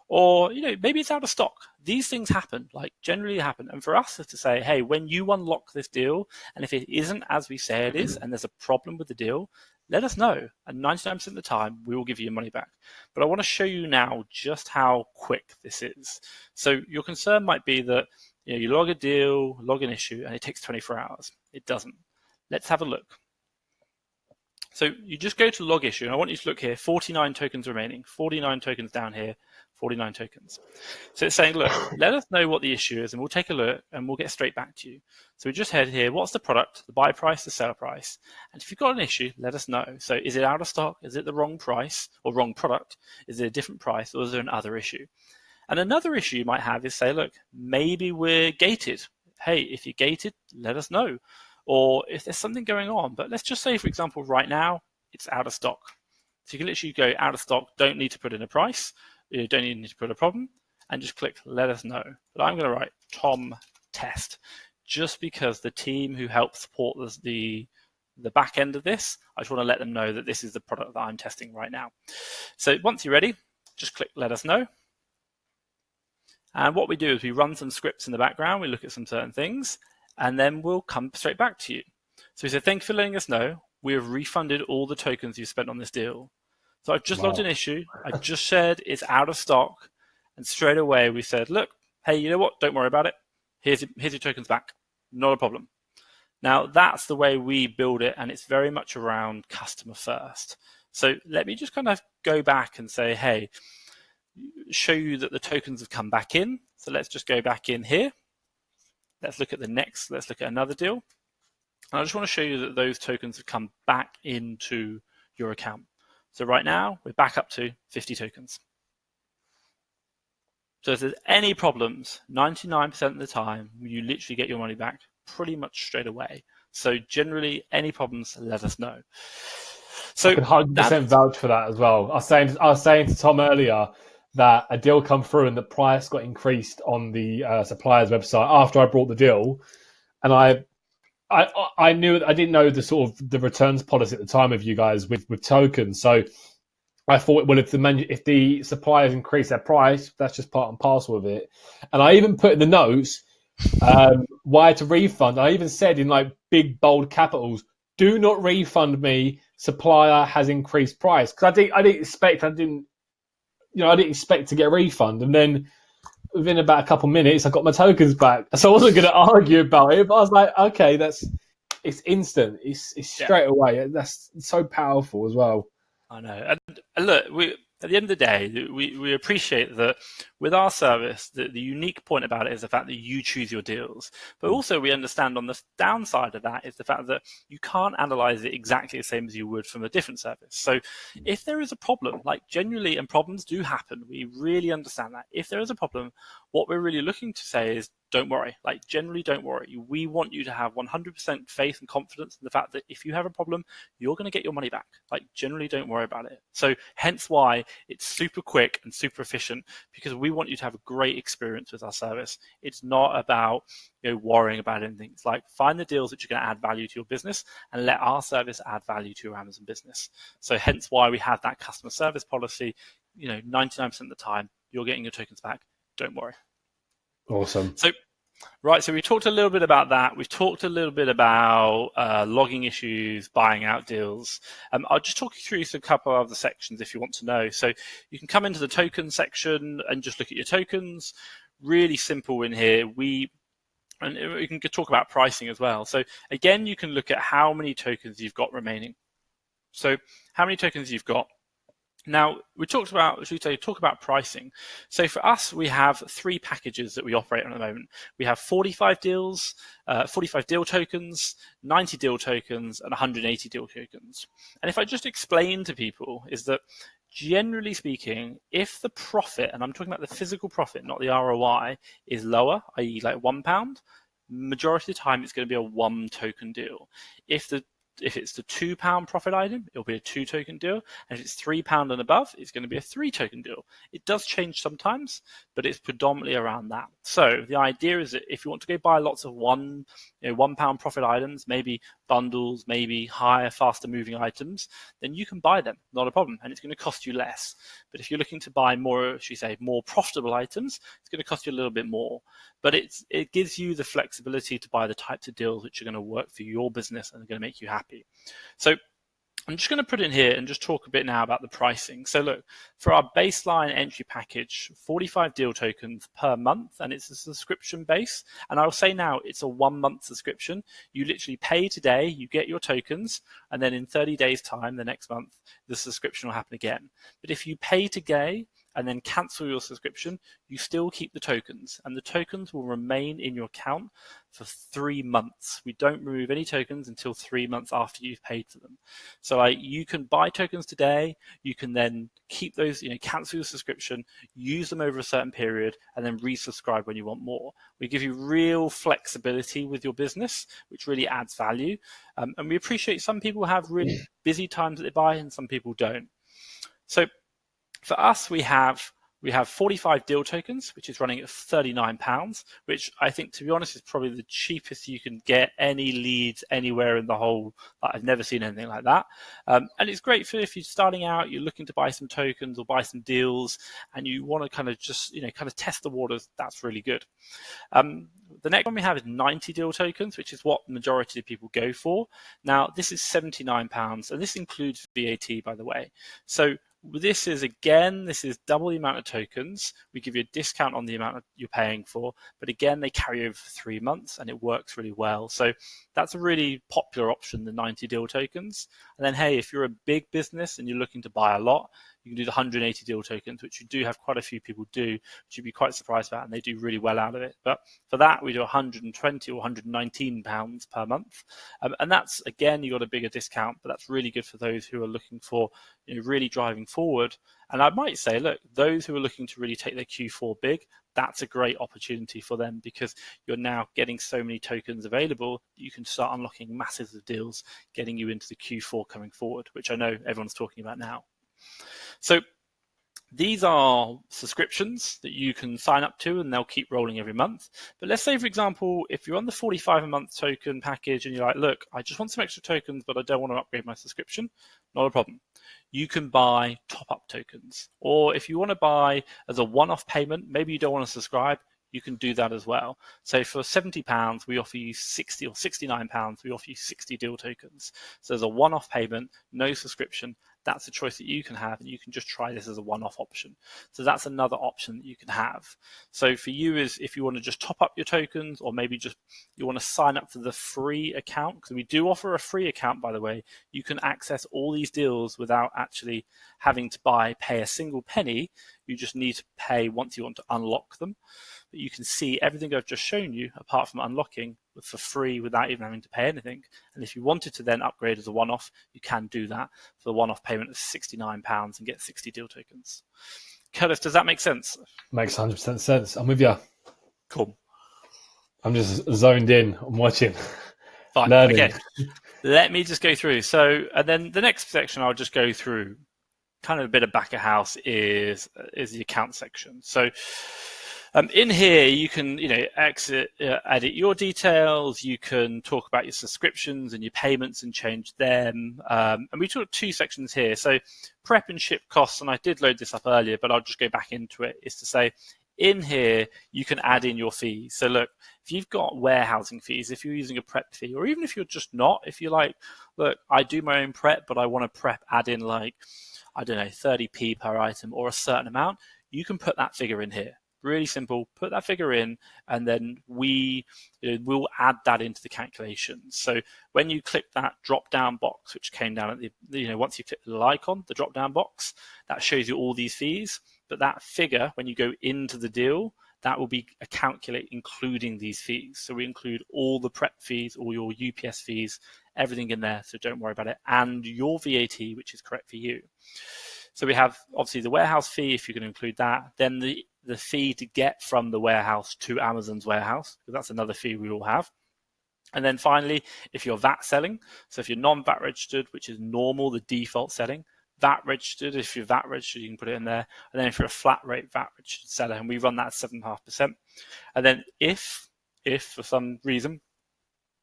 Or, maybe it's out of stock. These things happen, generally happen. And for us, it's to say, hey, when you unlock this deal, and if it isn't as we say it is, and there's a problem with the deal, let us know. And 99% of the time, we will give you your money back. But I want to show you now just how quick this is. So your concern might be that you log a deal, log an issue, and it takes 24 hours. It doesn't. Let's have a look. So you just go to log issue, and I want you to look here, 49 tokens remaining, 49 tokens down here, 49 tokens. So it's saying, look, let us know what the issue is, and we'll take a look, and we'll get straight back to you. So we just head here, what's the product, the buy price, the sell price? And if you've got an issue, let us know. So is it out of stock? Is it the wrong price or wrong product? Is it a different price, or is there another issue? And another issue you might have is say, look, maybe we're gated. Hey, if you're gated, let us know. Or if there's something going on. But let's just say, for example, right now, it's out of stock. So you can literally go out of stock, don't need to put in a price, you don't even need to put a problem, and just click let us know. But I'm going to write Tom test, just because the team who help support the back end of this, I just want to let them know that this is the product that I'm testing right now. So once you're ready, just click let us know. And what we do is we run some scripts in the background, we look at some certain things, and then we'll come straight back to you. So we say, thank you for letting us know. We have refunded all the tokens you spent on this deal. So I've just logged an issue. I just shared it's out of stock. And straight away we said, look, hey, you know what? Don't worry about it. Here's your tokens back. Not a problem. Now, that's the way we build it, and it's very much around customer first. So let me just kind of go back and say, hey, show you that the tokens have come back in. So let's just go back in here. Let's look at let's look at another deal. And I just want to show you that those tokens have come back into your account. So right now, we're back up to 50 tokens. So if there's any problems, 99% of the time, you literally get your money back pretty much straight away. So generally, any problems, let us know. So I can 100% vouch for that as well. I was saying to Tom earlier that a deal come through and the price got increased on the supplier's website after I brought the deal, and I knew, I didn't know the sort of the returns policy at the time of you guys with tokens. So I thought, well, if the suppliers increase their price, that's just part and parcel of it. And I even put in the notes why to refund. I even said in like big bold capitals, do not refund me. Supplier has increased price, because I didn't expect to get a refund. And then within about a couple of minutes, I got my tokens back. So I wasn't going to argue about it, but I was like, okay, it's instant. It's straight away. That's so powerful as well. I know. And look, at the end of the day, we appreciate that with our service, the unique point about it is the fact that you choose your deals. But also we understand on the downside of that is the fact that you can't analyze it exactly the same as you would from a different service. So if there is a problem, like genuinely, and problems do happen, we really understand that. If there is a problem, what we're really looking to say is, don't worry. Like, generally, don't worry. We want you to have 100% faith and confidence in the fact that if you have a problem, you're going to get your money back. Like, generally, don't worry about it. So hence why it's super quick and super efficient, because we want you to have a great experience with our service. It's not about worrying about anything. It's like, find the deals that you're going to add value to your business and let our service add value to your Amazon business. So hence why we have that customer service policy. 99% of the time, you're getting your tokens back. Don't worry. Awesome. So we talked a little bit about that. We've talked a little bit about logging issues, buying out deals. I'll just talk you through a couple of other sections if you want to know. So you can come into the token section and just look at your tokens. Really simple in here. And we can talk about pricing as well. So again, you can look at how many tokens you've got remaining. So how many tokens you've got. Now, talk about pricing. So for us, we have 3 packages that we operate on at the moment. We have 45 deals, 45 deal tokens, 90 deal tokens, and 180 deal tokens. And if I just explain to people, is that generally speaking, if the profit, and I'm talking about the physical profit, not the ROI, is lower, i.e. like £1, majority of the time it's going to be a 1 token deal. If it's the £2 profit item, it'll be a 2 token deal. And if it's £3 and above, it's going to be a 3 token deal. It does change sometimes, but it's predominantly around that. So the idea is that if you want to go buy lots of £1 profit items, maybe bundles, maybe higher, faster moving items, then you can buy them, not a problem. And it's going to cost you less. But if you're looking to buy more profitable items, it's going to cost you a little bit more. But it gives you the flexibility to buy the types of deals which are going to work for your business and are going to make you happy. So I'm just going to put in here and just talk a bit now about the pricing. So look, for our baseline entry package, 45 deal tokens per month, and it's a subscription base. And I'll say now it's a 1-month subscription. You literally pay today, you get your tokens, and then in 30 days time, the next month, the subscription will happen again. But if you pay today and then cancel your subscription, you still keep the tokens, and the tokens will remain in your account for 3 months. We don't remove any tokens until 3 months after you've paid for them. So you can buy tokens today, you can then keep those, cancel your subscription, use them over a certain period, and then resubscribe when you want more. We give you real flexibility with your business, which really adds value. And we appreciate some people have really busy times that they buy and some people don't. So for us, we have 45 deal tokens, which is running at £39, which I think, to be honest, is probably the cheapest you can get any leads anywhere in the whole. I've never seen anything like that. And it's great for if you're starting out, you're looking to buy some tokens or buy some deals, and you want to kind of test the waters. That's really good. The next one we have is 90 deal tokens, which is what the majority of people go for. Now, this is £79, and this includes VAT, by the way. So this is double the amount of tokens. We give you a discount on the amount that you're paying for, but again, they carry over for 3 months and it works really well. So that's a really popular option, the 90 deal tokens. And then, hey, if you're a big business and you're looking to buy a lot, you can do the 180 deal tokens, which you do have quite a few people do, which you'd be quite surprised about, and they do really well out of it. But for that, we do 120 or 119 pounds per month. And that's, again, you got a bigger discount, but that's really good for those who are looking for, really driving forward. And I might say, look, those who are looking to really take their Q4 big, that's a great opportunity for them, because you're now getting so many tokens available, you can start unlocking masses of deals, getting you into the Q4 coming forward, which I know everyone's talking about now. So these are subscriptions that you can sign up to, and they'll keep rolling every month. But let's say, for example, if you're on the 45 a month token package and you're like, look, I just want some extra tokens, but I don't want to upgrade my subscription, not a problem. You can buy top-up tokens. Or if you want to buy as a one-off payment, maybe you don't want to subscribe, you can do that as well. So for £70, we offer you 60, or £69, we offer you 60 deal tokens. So there's a one-off payment, no subscription. That's a choice that you can have, and you can just try this as a one-off option. So that's another option that you can have. So for you, is if you want to just top up your tokens, or maybe just you want to sign up for the free account, because we do offer a free account, by the way. You can access all these deals without actually having to pay a single penny. You just need to pay once you want to unlock them. But you can see everything I've just shown you, apart from unlocking, for free without even having to pay anything. And if you wanted to then upgrade as a one-off, you can do that for the one-off payment of £69 and get 60 deal tokens. Curtis, does that make sense? Makes 100% sense. I'm with you. Cool. I'm just zoned in. I'm watching. Fine. Learning. Okay. Let me just go through. So, and then the next section I'll just go through, kind of a bit of back of house, is the account section. So in here, you can edit your details. You can talk about your subscriptions and your payments and change them. And we took 2 sections here. So prep and ship costs, and I did load this up earlier, but I'll just go back into it, is to say, in here, you can add in your fees. So look, if you've got warehousing fees, if you're using a prep fee, or even if you're just not, if you're like, look, I do my own prep, but I want to add in 30p per item or a certain amount, you can put that figure in here. Really simple. Put that figure in, and then we'll add that into the calculations. So when you click that drop-down box, which came down at once you click the little icon, the drop-down box, that shows you all these fees. But that figure, when you go into the deal, that will be a calculate including these fees. So we include all the prep fees, all your UPS fees, everything in there. So don't worry about it, and your VAT, which is correct for you. So we have obviously the warehouse fee, if you're going to include that, then the fee to get from the warehouse to Amazon's warehouse, because that's another fee we will have. And then finally, if you're VAT selling, so if you're non-VAT registered, which is normal, the default setting, VAT registered, if you're VAT registered, you can put it in there. And then if you're a flat rate VAT registered seller, and we run that at 7.5%. And then if for some reason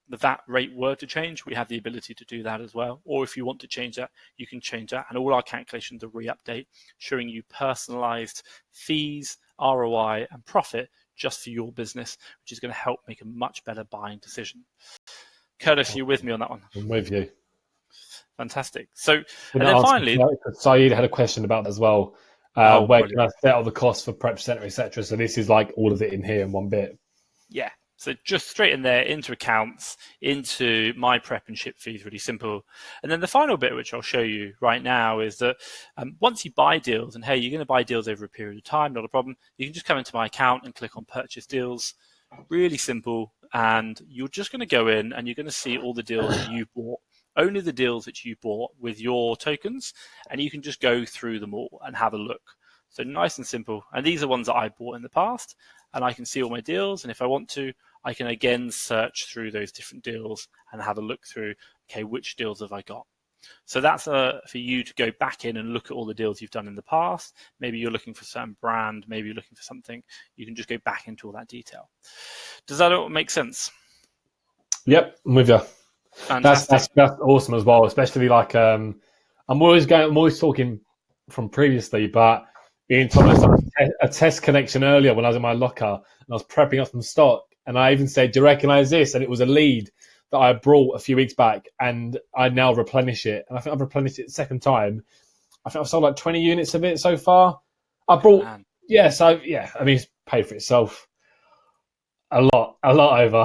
the VAT rate were to change, we have the ability to do that as well. Or if you want to change that, you can change that. And all our calculations are re-update, showing you personalized fees, ROI, and profit just for your business, which is going to help make a much better buying decision. Curtis, are you with me on that one? I'm with you. Fantastic. So, and then finally, Saeed had a question about that as well. Where brilliant. Can I settle the costs for prep center, etc.? So this is like all of it in here in one bit. Yeah. So just straight in there, into accounts, into my prep and ship fees, really simple. And then the final bit, which I'll show you right now, is that once you buy deals, and hey, you're going to buy deals over a period of time, not a problem. You can just come into my account and click on purchase deals. Really simple. And you're just going to go in and you're going to see all the deals that you bought. Only the deals that you bought with your tokens, and you can just go through them all and have a look. So nice and simple. And these are ones that I bought in the past, and I can see all my deals. And if I want to, I can again search through those different deals and have a look through, okay, which deals have I got? So that's for you to go back in and look at all the deals you've done in the past. Maybe you're looking for a certain brand, maybe you're looking for something. You can just go back into all that detail. Does that all make sense? Yep, I'm with you. Fantastic. That's awesome as well. Especially like I'm always talking from previously, but being told a test connection earlier when I was in my locker and I was prepping up some stock, and I even said, "Do you recognize this?" And it was a lead that I brought a few weeks back, and I now replenish it, and I think I've replenished it the second time. I think I've sold like 20 units of it so far. I brought, Man. I mean, it's paid for itself a lot over.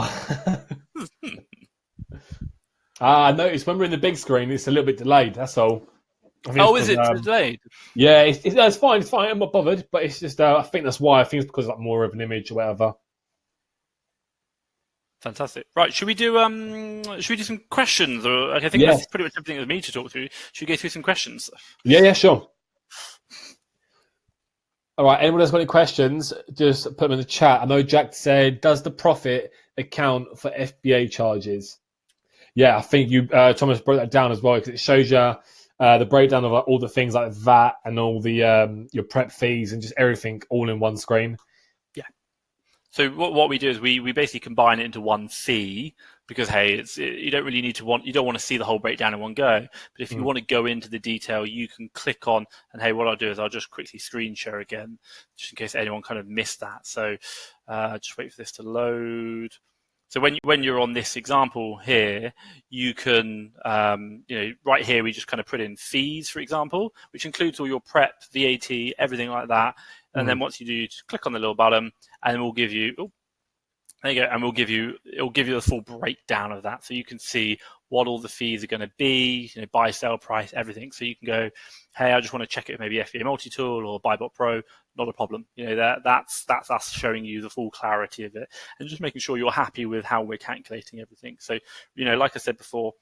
I noticed when we're in the big screen, it's a little bit delayed. That's all. I think Is it delayed? Yeah, it's fine. It's fine. I'm not bothered, but it's just I think that's why. I think it's because like more of an image or whatever. Fantastic. Right, should we do some questions? Or I think Yes. that's pretty much everything with me to talk through. Should we go through some questions? Yeah, sure. All right. Anyone else got any questions? Just put them in the chat. I know Jack said, "Does the profit account for FBA charges?" Yeah, I think you Thomas broke that down as well because it shows you the breakdown of all the things like that and all the your prep fees and just everything all in one screen. Yeah. So what we do is we basically combine it into one fee because hey, you don't really you don't want to see the whole breakdown in one go. But if you want to go into the detail, you can click on and hey, what I'll do is I'll just quickly screen share again, just in case anyone kind of missed that. So just wait for this to load. So when you're on this example here, you can, right here we just kind of put in fees, for example, which includes all your prep, VAT, everything like that. And then once you do, just click on the little button, and we'll give you. Oh, there you go, and it'll give you the full breakdown of that, so you can see what all the fees are going to be, buy, sell price, everything. So you can go, hey, I just want to check it, maybe FBA Multi-Tool or Buybot Pro. Not a problem. That's us showing you the full clarity of it and just making sure you're happy with how we're calculating everything. So, like I said before,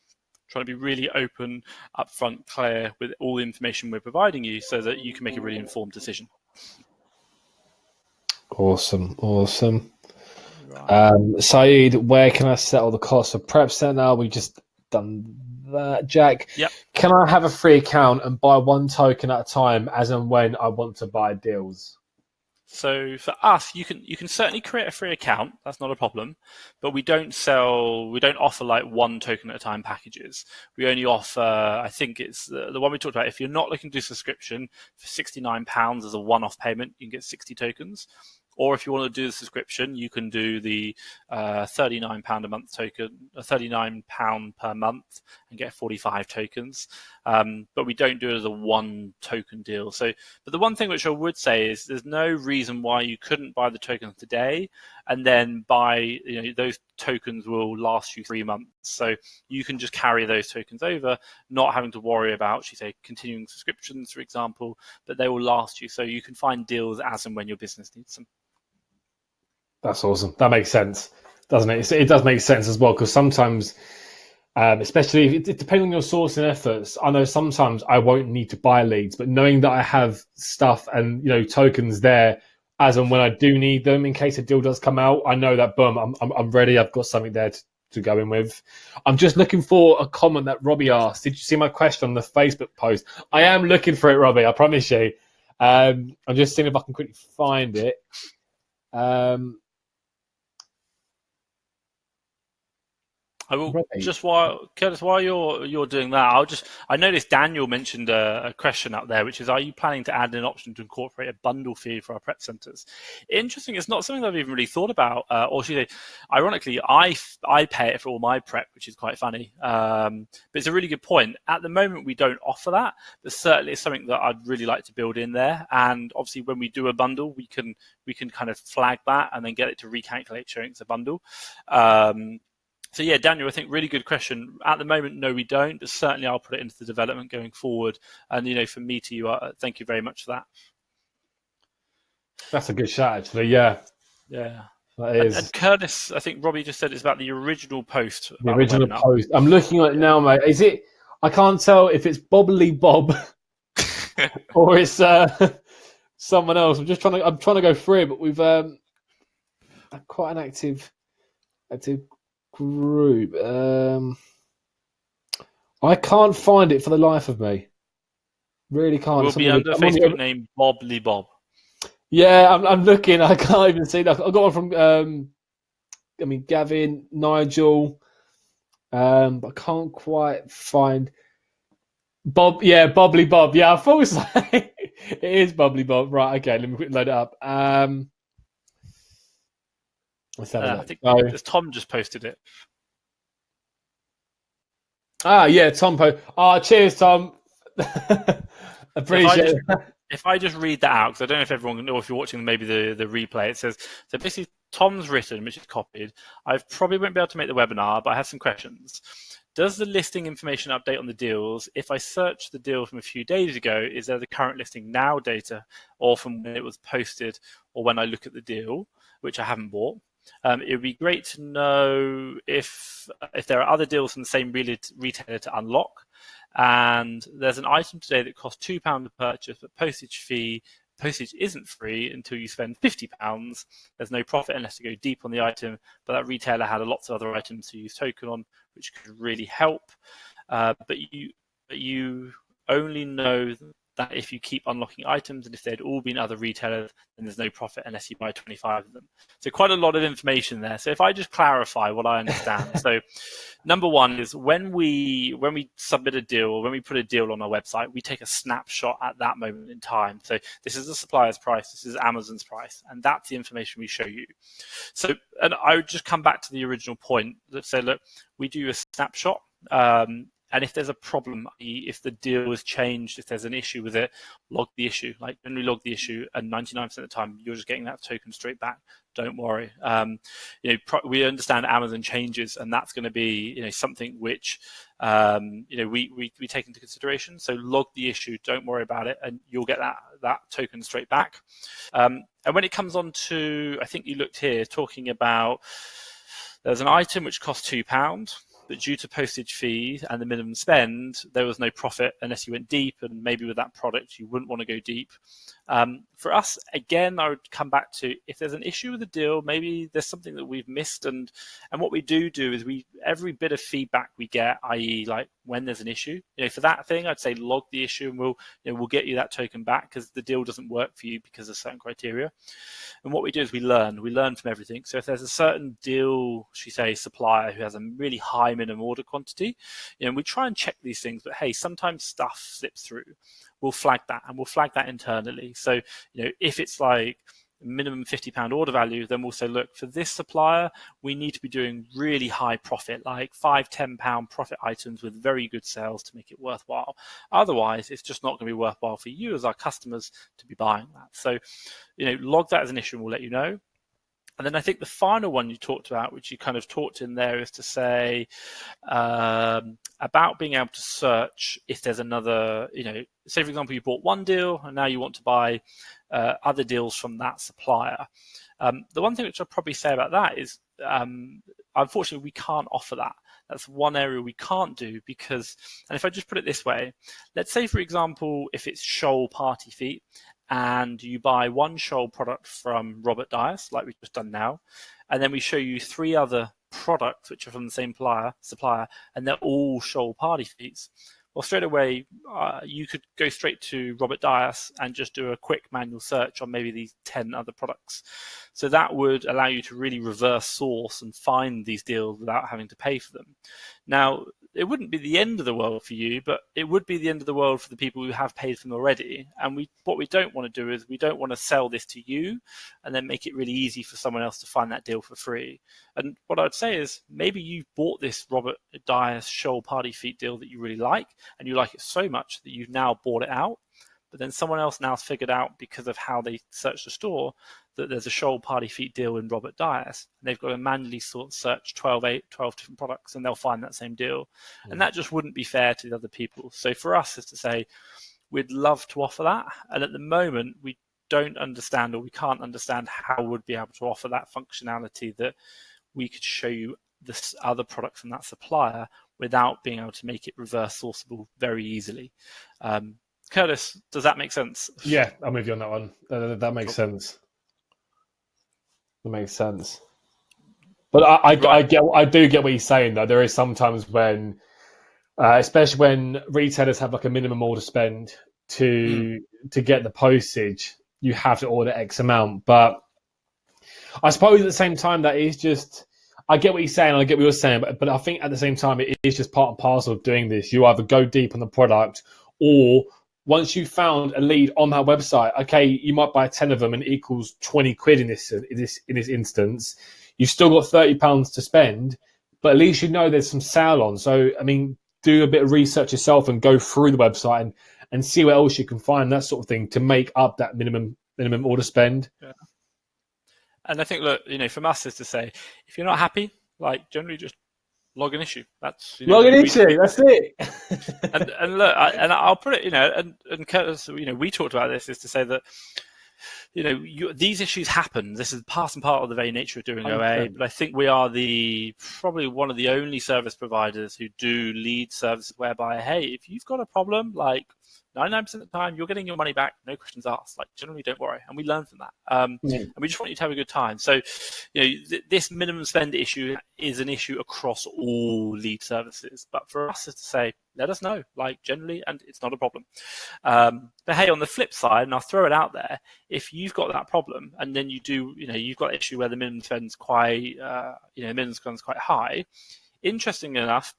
trying to be really open, upfront, clear with all the information we're providing you so that you can make a really informed decision. Awesome. Right. Saeed, where can I settle the cost of Prep Center? We just done that. Jack, yep. Can I have a free account and buy one token at a time as and when I want to buy deals? So for us, you can certainly create a free account. That's not a problem, but we don't offer like one token at a time packages. We only offer, I think it's the one we talked about. If you're not looking to do subscription, for £69 as a one-off payment, you can get 60 tokens. Or if you want to do the subscription, you can do the £39 a month token, £39 per month, and get 45 tokens. But we don't do it as a one token deal. But the one thing which I would say is there's no reason why you couldn't buy the tokens today, and then buy. Those tokens will last you 3 months. So you can just carry those tokens over, not having to worry about, say, continuing subscriptions, for example. But they will last you, so you can find deals as and when your business needs them. That's awesome. That makes sense, doesn't it? It does make sense as well, because sometimes, especially depending on your source and efforts, I know sometimes I won't need to buy leads, but knowing that I have stuff and tokens there as and when I do need them in case a deal does come out, I know that boom, I'm ready. I've got something there to go in with. I'm just looking for a comment that Robbie asked. Did you see my question on the Facebook post? I am looking for it, Robbie. I promise you. I'm just seeing if I can quickly find it. I will just Curtis, while you're doing that, I noticed Daniel mentioned a question up there, which is, are you planning to add an option to incorporate a bundle fee for our prep centers? Interesting. It's not something I've even really thought about. Or should I, ironically, I pay it for all my prep, which is quite funny. But it's a really good point. At the moment, we don't offer that, but certainly it's something that I'd really like to build in there. And obviously, when we do a bundle, we can kind of flag that and then get it to recalculate showing it's a bundle. So yeah, Daniel, I think really good question. At the moment, no, we don't, but certainly I'll put it into the development going forward. And from me to you, thank you very much for that. That's a good shot, actually. Yeah. That is. And Curtis, I think Robbie just said it's about the original post. The original post. I'm looking at it now, mate. Is it? I can't tell if it's Bobbly Bob or it's someone else. I'm trying to go through it, but we've quite an active group. I can't find it for the life of me. Really can't. We'll be under Facebook name Bobbly Bob. Yeah, I'm looking. I can't even see that. I got one from Gavin, Nigel, but I can't quite find Bob. Yeah, Bobbly Bob. Yeah, I thought it was it is Bobbly Bob. Right. Okay. Let me quickly load it up. Let's have a look. I think Tom just posted it. Yeah, Tom. Cheers, Tom. Appreciate it. If I just read that out, because I don't know if everyone, or if you're watching maybe the replay, it says, so basically Tom's written, which is copied. I probably won't be able to make the webinar, but I have some questions. Does the listing information update on the deals? If I search the deal from a few days ago, is there the current listing now data, or from when it was posted, or when I look at the deal, which I haven't bought? It would be great to know if there are other deals from the same retailer to unlock. And there's an item today that costs £2 to purchase, but postage isn't free until you spend £50. There's no profit unless you go deep on the item, but that retailer had lots of other items to use token on, which could really help. But you only know that if you keep unlocking items, and if they'd all been other retailers, then there's no profit unless you buy 25 of them. So quite a lot of information there. So if I just clarify what I understand. So number one is when we submit a deal, or when we put a deal on our website, we take a snapshot at that moment in time. So this is the supplier's price, this is Amazon's price, and that's the information we show you. So, and I would just come back to the original point that say, look, we do a snapshot. And if there's a problem, if the deal has changed, if there's an issue with it, log the issue. Like when we log the issue, and 99% of the time, you're just getting that token straight back. Don't worry. We understand Amazon changes, and that's going to be something which we take into consideration. So log the issue. Don't worry about it, and you'll get that token straight back. And when it comes on to, I think you looked here talking about there's an item which costs £2. But due to postage fees and the minimum spend, there was no profit unless you went deep, and maybe with that product, you wouldn't want to go deep. For us, again, I would come back to if there's an issue with the deal, maybe there's something that we've missed, and what we do is every bit of feedback we get, i.e. like when there's an issue, for that thing, I'd say log the issue, and we'll get you that token back because the deal doesn't work for you because of certain criteria. And what we do is we learn from everything. So if there's a certain deal, supplier who has a really high minimum order quantity, we try and check these things, but hey, sometimes stuff slips through. We'll flag that, and we'll flag that internally. So, if it's like minimum £50 order value, then we'll say, look, for this supplier, we need to be doing really high profit, like £5-10 profit items with very good sales to make it worthwhile. Otherwise, it's just not going to be worthwhile for you as our customers to be buying that. So, log that as an issue, and we'll let you know. And then I think the final one you talked about, which you kind of talked in there, is to say about being able to search if there's another, say, for example, you bought one deal and now you want to buy other deals from that supplier. The one thing which I'll probably say about that is, unfortunately, we can't offer that. That's one area we can't do because, and if I just put it this way, let's say, for example, if it's Shoal Party Feet, and you buy one Shoal product from Robert Dias, like we've just done now, and then we show you 3 other products which are from the same supplier, and they're all Shoal Party Feets. Well, straight away, you could go straight to Robert Dias and just do a quick manual search on maybe these 10 other products. So that would allow you to really reverse source and find these deals without having to pay for them. Now, it wouldn't be the end of the world for you, but it would be the end of the world for the people who have paid for them already. And what we don't want to do is we don't want to sell this to you and then make it really easy for someone else to find that deal for free. And what I'd say is maybe you bought this Robert Dias Shoal Party Feet deal that you really like, and you like it so much that you've now bought it out. But then someone else now has figured out, because of how they search the store, that there's a Shoal Party Feet deal in Robert Dias. And they've got to manually search 12 different products, and they'll find that same deal. Mm. And that just wouldn't be fair to the other people. So for us is to say, we'd love to offer that. And at the moment, we don't understand, or we can't understand how we'd be able to offer that functionality that we could show you this other product from that supplier without being able to make it reverse sourceable very easily. Curtis, does that make sense? Yeah, I'm with you on that one. That makes sense. That makes sense. But I do get what you're saying, though. There is sometimes when, especially when retailers have like a minimum order spend to get the postage, you have to order X amount. But I suppose at the same time, that is just, I get what you're saying, I get what you're saying, but I think at the same time, it is just part and parcel of doing this. You either go deep on the product, or once you've found a lead on that website, okay, you might buy 10 of them and it equals 20 quid in this instance. You've still got £30 to spend, but at least you know there's some sale on. So, I mean, do a bit of research yourself and go through the website and see what else you can find, that sort of thing, to make up that minimum order spend. Yeah. And I think, look, from us is to say, if you're not happy, like generally just log an issue. That's log an issue. That's it. and look, I'll put it, and Curtis, we talked about this, is to say that these issues happen. This is part and part of the very nature of doing 100%. OA. But I think we are probably one of the only service providers who do lead services whereby, hey, if you've got a problem, like 99% of the time, you're getting your money back, no questions asked. Like, generally, don't worry. And we learn from that. And we just want you to have a good time. So, this minimum spend issue is an issue across all lead services. But for us, is to say, let us know, like, generally, and it's not a problem. But hey, on the flip side, and I'll throw it out there, if you've got that problem, and then you've got an issue where the minimum spend's quite, minimum spend's quite high, interestingly enough,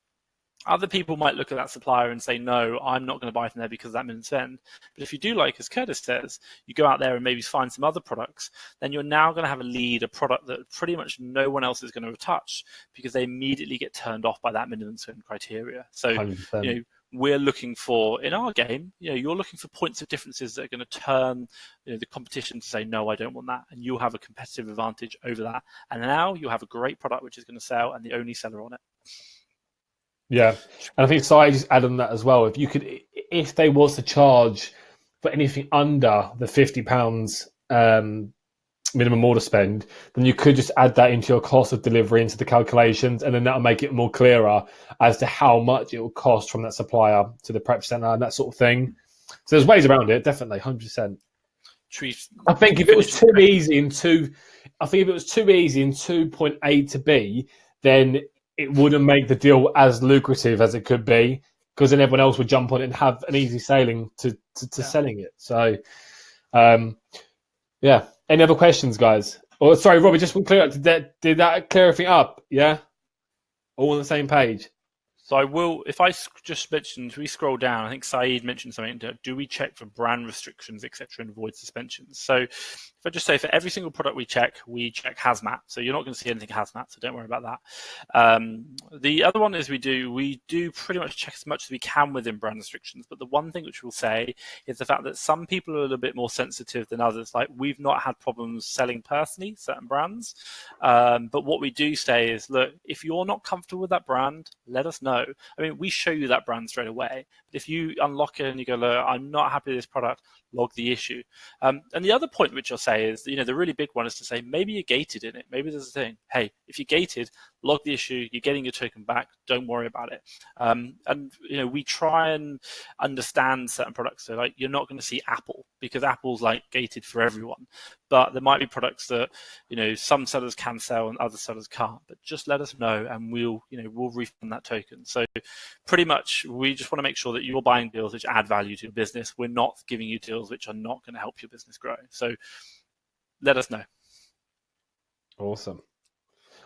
other people might look at that supplier and say, no, I'm not going to buy from there because of that minimum spend. But if you do, like as Curtis says, you go out there and maybe find some other products, then you're now going to have a product that pretty much no one else is going to touch because they immediately get turned off by that minimum spend criteria. So, 100%. We're looking for, in our game, you're looking for points of differences that are going to turn the competition to say, no, I don't want that. And you'll have a competitive advantage over that. And now you'll have a great product which is going to sell and the only seller on it. Yeah, and I think I just add on that as well. If they was to charge for anything under the £50 minimum order spend, then you could just add that into your cost of delivery into the calculations, and then that'll make it more clearer as to how much it will cost from that supplier to the prep center and that sort of thing. So there's ways around it, definitely, 100%. I think if it was too easy in 2.8 to B, then it wouldn't make the deal as lucrative as it could be, because then everyone else would jump on it and have an easy sailing to selling it. So, yeah. Any other questions, guys? Or sorry, Robbie, just clear up. Did that clear everything up? Yeah, all on the same page. So I will, if I just mentioned, we scroll down, I think Saeed mentioned something, do we check for brand restrictions, etc., and avoid suspensions? So if I just say for every single product we check hazmat. So you're not going to see anything hazmat, so don't worry about that. The other one is we do pretty much check as much as we can within brand restrictions. But the one thing which we'll say is the fact that some people are a little bit more sensitive than others. Like, we've not had problems selling personally certain brands. But what we do say is, look, if you're not comfortable with that brand, let us know. I mean, we show you that brand straight away. But if you unlock it and you go, look, I'm not happy with this product, log the issue. And the other point which I'll say is, the really big one is to say, maybe you're gated in it. Maybe there's a thing. Hey, if you're gated, log the issue. You're getting your token back. Don't worry about it. And we try and understand certain products. So, like, you're not going to see Apple because Apple's like gated for everyone. But there might be products that some sellers can sell and other sellers can't. But just let us know, and we'll refund that token. So pretty much, we just want to make sure that you're buying deals which add value to your business. We're not giving you deals which are not going to help your business grow. So let us know. Awesome.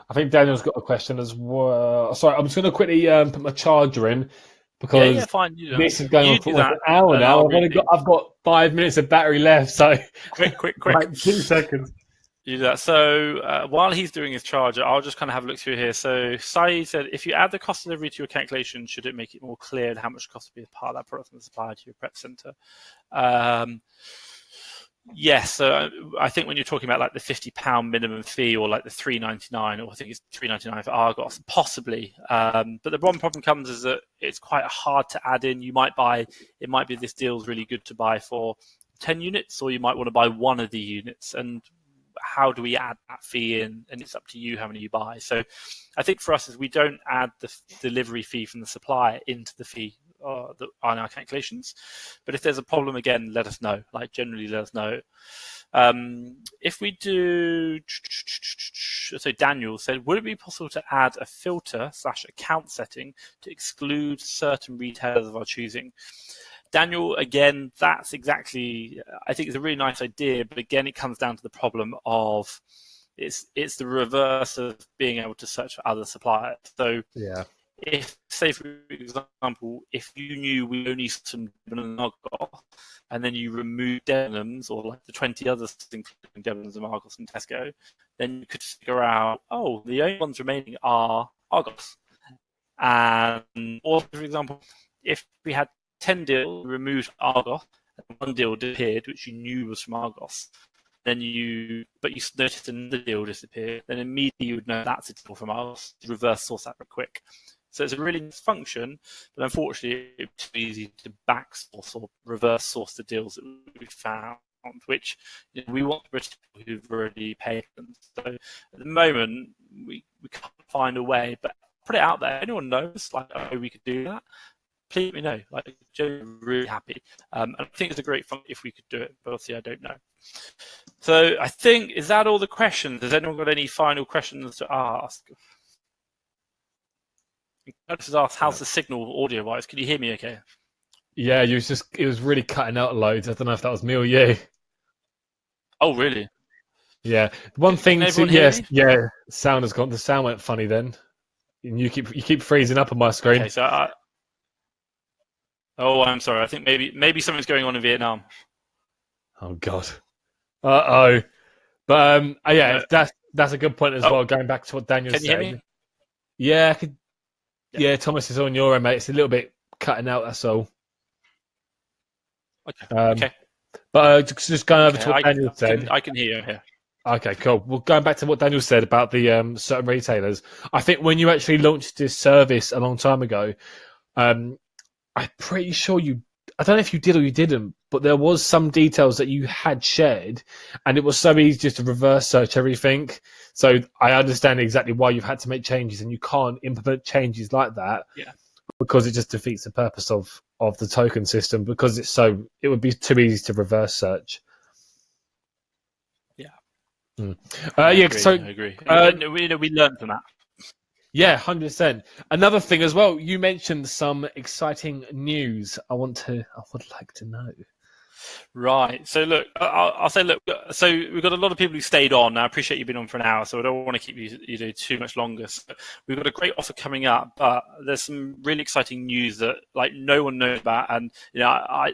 I think Daniel's got a question as well. Sorry, I'm just going to quickly put my charger in, because fine. This is going on for an hour now. I've got 5 minutes of battery left, so quick. Like 2 seconds. You do that. So while he's doing his charger, I'll just kind of have a look through here. So Saeed said, if you add the cost of delivery to your calculation, should it make it more clear how much cost will be a part of that product from the supplier to your prep center? Yes. So I think when you're talking about like the £50 minimum fee, or like the $3.99, or I think it's $3.99 for Argos, possibly. But the one problem comes is that it's quite hard to add in. It might be this deal's really good to buy for 10 units, or you might want to buy one of the units. And how do we add that fee in? And it's up to you how many you buy. So I think for us is we don't add the delivery fee from the supplier into the fee on our calculations. But if there's a problem, again, let us know. Like, generally, let us know. If we do, so Daniel said, would it be possible to add a filter/account setting to exclude certain retailers of our choosing? Daniel, again, that's exactly, I think it's a really nice idea, but again, it comes down to the problem of it's the reverse of being able to search for other suppliers. So yeah, if, say, for example, if you knew we only some Argos, and then you remove Debenhams, or like the 20 others, including Debenhams and Argos and Tesco, then you could figure out, oh, the only ones remaining are Argos. And also, for example, if we had 10 deals removed from Argos, and one deal disappeared, which you knew was from Argos, but you noticed another deal disappear, then immediately you would know that's a deal from Argos. Reverse source that real quick. So it's a really nice function, but unfortunately it's too easy to back source or reverse source the deals that we found, which we want to protect people who've already paid them. So at the moment we can't find a way, but put it out there. Anyone knows oh, we could do that? Please let me know. Joe's really happy. And I think it's a great fun if we could do it, but obviously I don't know. So I think, is that all the questions? Has anyone got any final questions to ask? Curtis has asked, how's the signal audio-wise? Can you hear me okay? Yeah, it was really cutting out loads. I don't know if that was me or you. Oh, really? Yeah. One thing to, yes, yeah, sound has gone. The sound went funny then. And you keep freezing up on my screen. Okay, so oh, I'm sorry. I think maybe something's going on in Vietnam. Oh God. Uh-oh. But yeah, no. That's a good point as well. Going back to what Daniel said. Can you hear me? Yeah, I could. Yeah, Thomas is on your end, mate. It's a little bit cutting out. That's all. Okay. Okay. But just going over to what Daniel said. I can hear you here. Okay, cool. Well, going back to what Daniel said about the certain retailers, I think when you actually launched this service a long time ago, I'm pretty sure I don't know if you did or you didn't, but there was some details that you had shared, and it was so easy just to reverse search everything. So I understand exactly why you've had to make changes, and you can't implement changes like that because it just defeats the purpose of the token system, because it would be too easy to reverse search. Yeah. I agree. We learned from that. Yeah, 100%. Another thing as well, you mentioned some exciting news. I would like to know. Right. So look, I'll say, so we've got a lot of people who stayed on. I appreciate you've been on for an hour, so I don't want to keep you too much longer. So we've got a great offer coming up, but there's some really exciting news that no one knows about. And I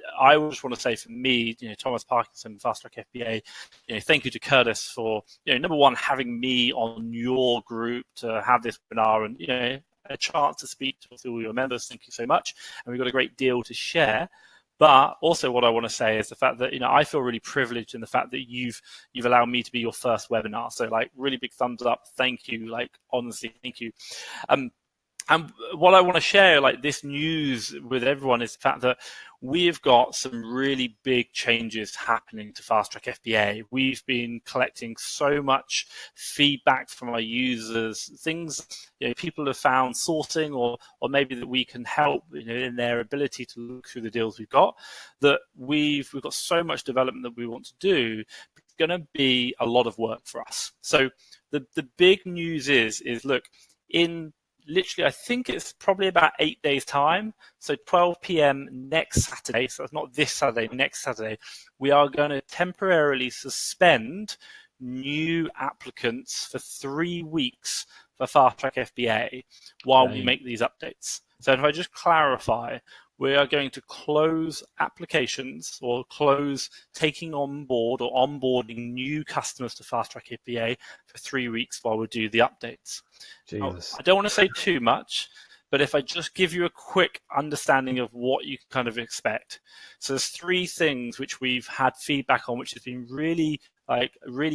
just want to say, for me, Thomas Parkinson, FastTrack FBA, thank you to Curtis for number one, having me on your group to have this webinar and a chance to speak to all your members. Thank you so much. And we've got a great deal to share. But also what I want to say is the fact that, I feel really privileged in the fact that you've allowed me to be your first webinar. So really big thumbs up. Thank you. Honestly, thank you. And what I want to share, this news with everyone, is the fact that we've got some really big changes happening to FastTrack FBA. We've been collecting so much feedback from our users, things people have found sourcing or maybe that we can help in their ability to look through the deals we've got, that we've got so much development that we want to do. It's going to be a lot of work for us. So the big news is look, in literally, I think it's probably about 8 days' time. So 12 p.m. next Saturday, so it's not this Saturday, next Saturday, we are going to temporarily suspend new applicants for 3 weeks for FastTrack FBA while we make these updates. So if I just clarify, we are going to close applications or close taking on board or onboarding new customers to FastTrack FBA for 3 weeks while we do the updates. Jesus. Now, I don't want to say too much, but if I just give you a quick understanding of what you kind of expect. So there's 3 things which we've had feedback on, which has been really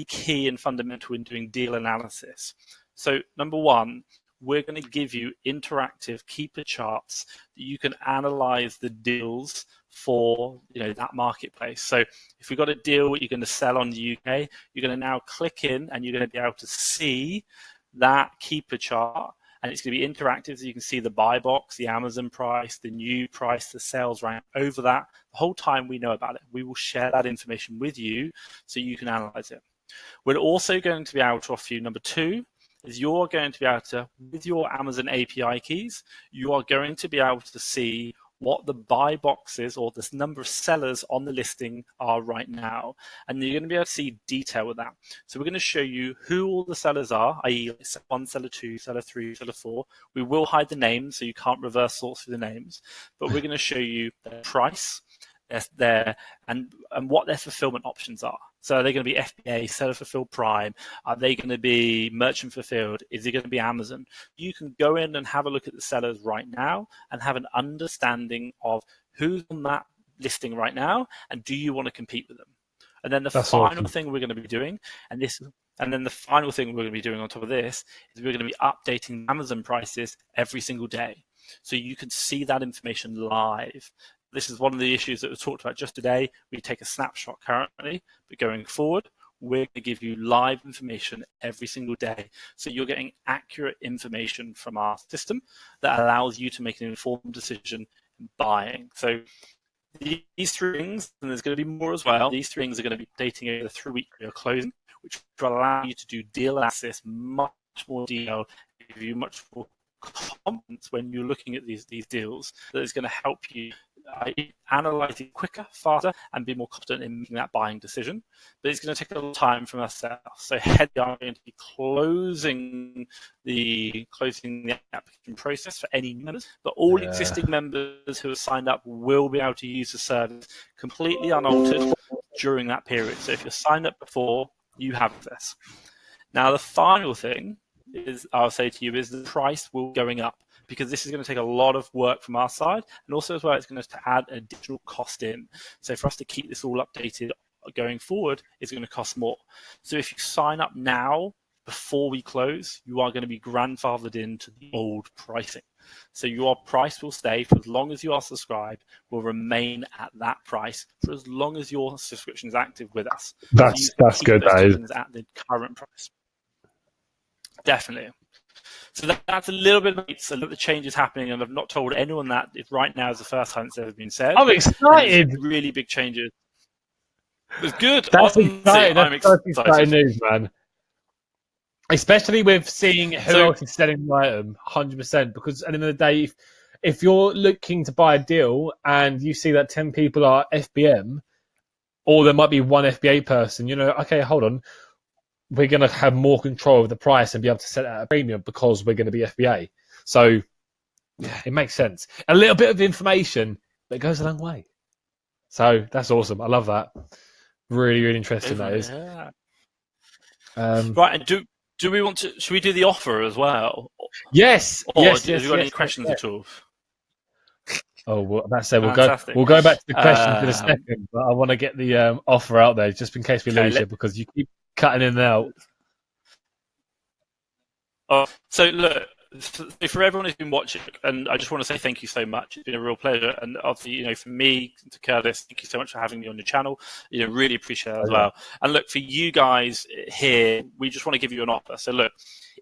key and fundamental in doing deal analysis. So number 1, we're going to give you interactive keeper charts that you can analyze the deals for that marketplace. So if we've got a deal you're going to sell on the UK, you're going to now click in and you're going to be able to see that keeper chart, and it's going to be interactive, so you can see the buy box, the Amazon price, the new price, the sales rank over that. The whole time we know about it, we will share that information with you so you can analyze it. We're also going to be able to offer you, number 2, is you're going to be able to, with your Amazon API keys, you are going to be able to see what the buy boxes or this number of sellers on the listing are right now. And you're going to be able to see detail with that. So we're going to show you who all the sellers are, i.e. 1, seller 2, seller 3, seller 4. We will hide the names, so you can't reverse source through the names, but we're going to show you their price, and what their fulfillment options are. So are they going to be FBA, seller fulfilled prime? Are they going to be merchant fulfilled? Is it going to be Amazon? You can go in and have a look at the sellers right now and have an understanding of who's on that listing right now and do you want to compete with them? And then the final thing we're going to be doing, and then the final thing we're going to be doing on top of this is we're going to be updating Amazon prices every single day. So you can see that information live. This is one of the issues that was talked about just today. We take a snapshot currently, but going forward, we're going to give you live information every single day. So you're getting accurate information from our system that allows you to make an informed decision in buying. So these 3 things, and there's going to be more as well, these 3 things are going to be updating over the 3-week period closing, which will allow you to do deal analysis much more detailed, give you much more confidence when you're looking at these deals, that is going to help you analyze it quicker, faster, and be more confident in making that buying decision. But it's going to take a little time from ourselves. So ahead, we are going to be closing the application process for any members, but all existing members who have signed up will be able to use the service completely unaltered during that period. So if you're signed up before, you have this. Now, the final thing is, I'll say to you, is the price will going up, because this is going to take a lot of work from our side, and also as well, it's going to add additional cost in. So for us to keep this all updated going forward, it's going to cost more. So if you sign up now before we close, you are going to be grandfathered into the old pricing. So your price will stay for as long as you are subscribed, will remain at that price for as long as your subscription is active with us. That's good. That is at the current price. Definitely. So that's a little bit of the changes happening, and I've not told anyone that right now is the first time it's ever been said. I'm excited. Really big changes. It's good. That's exciting. That's exciting news, man. Especially with seeing who else is selling the item, 100%. Because at the end of the day, if you're looking to buy a deal and you see that 10 people are FBM, or there might be one FBA person, you know, okay, hold on. We're going to have more control of the price and be able to set at a premium because we're going to be FBA. So, yeah, it makes sense. A little bit of information that goes a long way. So that's awesome. I love that. Really, really interesting. That is. Yeah. Right, and do we want to? Should we do the offer as well? Yes. Or yes. Have you got any questions at all? Oh, well, that's it. We'll go back to the questions in a second, but I want to get the offer out there just in case we lose you, because you keep cutting in and out. So look, for everyone who's been watching, and I just want to say thank you so much. It's been a real pleasure, and obviously, you know, for me, to Curtis, thank you so much for having me on your channel. You know, really appreciate that as well. And look, for you guys here, we just want to give you an offer. So look,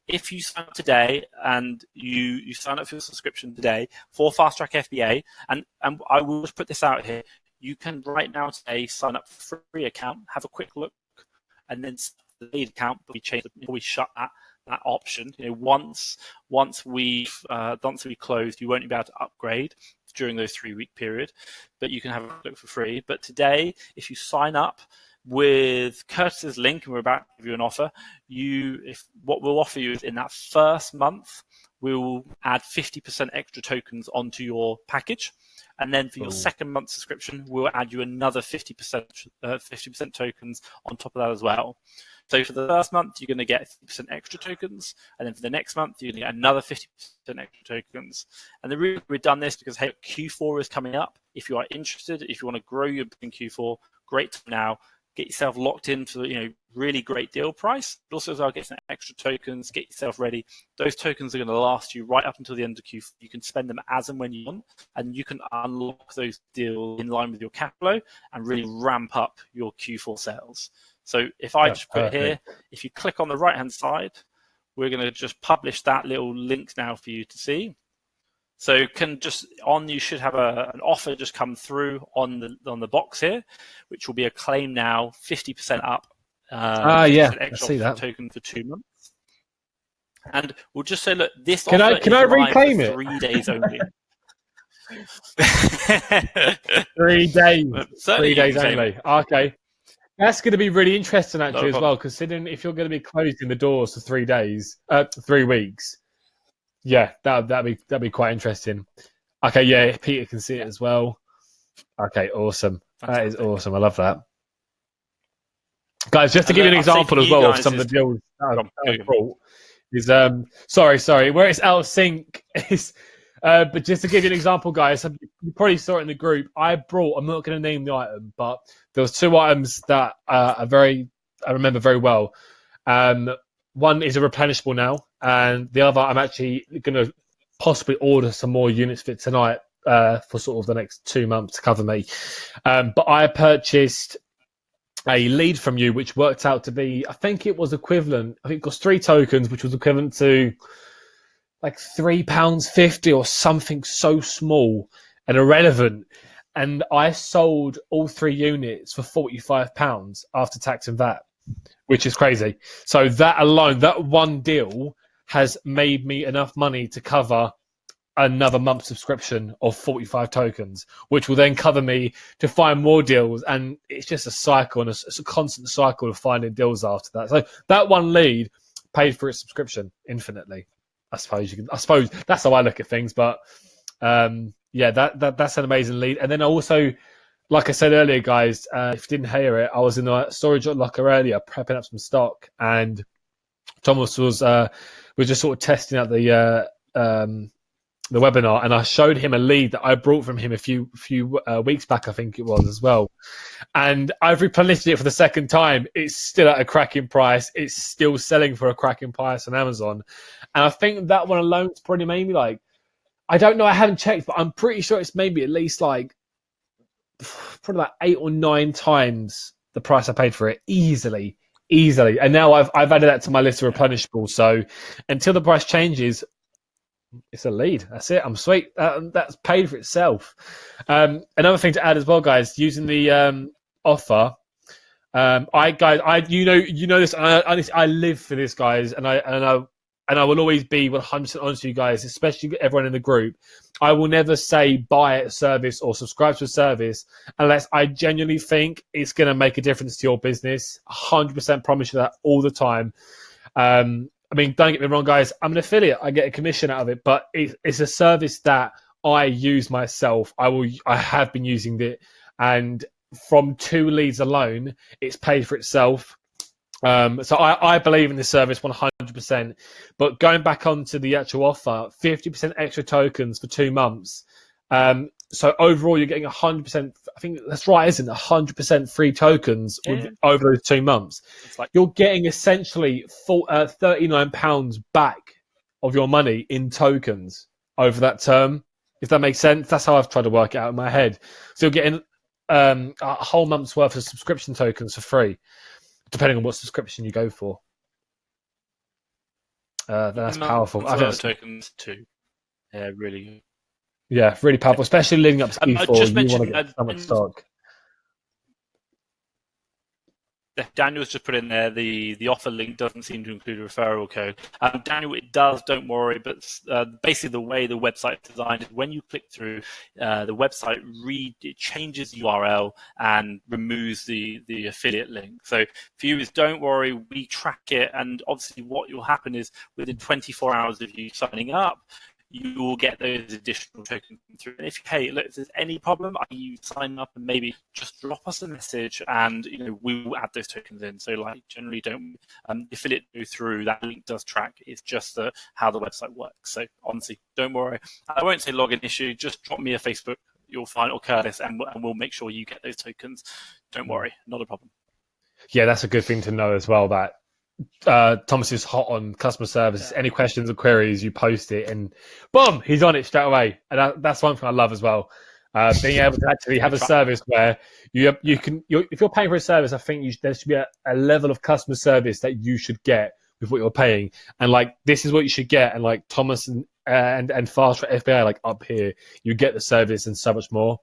if you sign up today and you sign up for your subscription today for FastTrack FBA, and I will just put this out here, you can right now today sign up for a free account, have a quick look, and then the lead account, but we shut that option. You know, once we close, you won't be able to upgrade during those 3-week period, but you can have a look for free. But today, if you sign up with Curtis's link, and we're about to give you an offer, what we'll offer you is in that first month, we'll add 50% extra tokens onto your package. And then for your second month subscription, we'll add you another 50% tokens on top of that as well. So for the first month, you're going to get 50% extra tokens. And then for the next month, you're going to get another 50% extra tokens. And the reason we've done this because, hey, Q4 is coming up. If you are interested, if you want to grow your in Q4, great time now. Get yourself locked into, you know, really great deal price. But also as well, get some extra tokens, get yourself ready. Those tokens are going to last you right up until the end of Q4. You can spend them as and when you want, and you can unlock those deals in line with your cash flow and really ramp up your Q4 sales. So if I just put it here, if you click on the right-hand side, we're going to just publish that little link now for you to see. So you should have an offer just come through on the box here, which will be a claim now, 50% up. Yeah, I see that token for 2 months. And we'll just say, look, this can I reclaim it? 3 days only. 3 days. 3 days only. Okay. That's going to be really interesting, actually, as well, considering if you're going to be closing the doors for 3 days, 3 weeks. Yeah, that'd be quite interesting. Okay, yeah, Peter can see it as well. Okay, awesome. Fantastic. That is awesome. I love that. Guys, just to And give you an I'd say example for as you well of guys some of is the deals that go on, go I've on. brought is sorry, where it's out of sync is but just to give you an example, guys, you probably saw it in the group. I brought, I'm not going to name the item, but there was two items that I remember very well. One is a replenishable now, and the other I'm actually going to possibly order some more units for tonight for sort of the next 2 months to cover me. But I purchased a lead from you, which worked out to be, I think it was equivalent. I think it cost 3 tokens, which was equivalent to like £3.50 or something so small and irrelevant. And I sold all 3 units for £45 after tax and VAT, which is crazy. So that alone, that one deal has made me enough money to cover another month subscription of 45 tokens, which will then cover me to find more deals. And it's just a cycle, and it's a constant cycle of finding deals after that. So that one lead paid for its subscription infinitely. I suppose that's how I look at things. But yeah, that's an amazing lead. And then also, like I said earlier, guys, if you didn't hear it, I was in the storage locker earlier prepping up some stock, and Thomas was just sort of testing out the webinar, and I showed him a lead that I brought from him a few weeks back, I think it was as well. And I've replenished it for the second time. It's still at a cracking price. It's still selling for a cracking price on Amazon. And I think that one alone is probably maybe like, I don't know, I haven't checked, but I'm pretty sure it's maybe at least like probably like 8 or 9 times the price I paid for it easily. And now I've added that to my list of replenishables. So until the price changes, it's a lead. That's it. I'm sweet. That's paid for itself. Another thing to add as well, guys, using the offer. You know this. I live for this, guys, and I will always be 100% honest with you guys, especially everyone in the group. I will never say buy a service or subscribe to a service unless I genuinely think it's going to make a difference to your business. 100% promise you that all the time. I mean, don't get me wrong, guys. I'm an affiliate. I get a commission out of it, but it's a service that I use myself. I have been using it, and from 2 leads alone, it's paid for itself. So I believe in this service 100%. But going back onto the actual offer, 50% extra tokens for 2 months. So overall, you're getting 100%. I think that's right, isn't it? 100% free tokens over those 2 months. It's like you're getting essentially £39 back of your money in tokens over that term. If that makes sense, that's how I've tried to work it out in my head. So you're getting a whole month's worth of subscription tokens for free, depending on what subscription you go for. That's powerful. I think tokens too. Yeah, really. Yeah, really powerful, especially leading up to Q4. You want to get so much stock. Daniel's just put in there the offer link doesn't seem to include a referral code. Daniel, it does, don't worry, but basically the way the website is designed is when you click through, the website it changes the URL and removes the affiliate link. So viewers, don't worry, we track it, and obviously what will happen is within 24 hours of you signing up, you will get those additional tokens through. And if there's any problem, you sign up and maybe just drop us a message, and we will add those tokens in. So generally, don't affiliate go through. That link does track. It's just how the website works. So honestly, don't worry. I won't say login issue. Just drop me a Facebook. You'll find or Curtis, and we'll make sure you get those tokens. Don't worry, not a problem. Yeah, that's a good thing to know as well. That Thomas is hot on customer service. Any questions or queries, you post it, and boom, he's on it straight away. And that's one thing I love as well. Being able to actually have a service where if you're paying for a service, I think there should be a level of customer service that you should get with what you're paying. And this is what you should get. And Thomas and FastTrack FBA, up here, you get the service and so much more.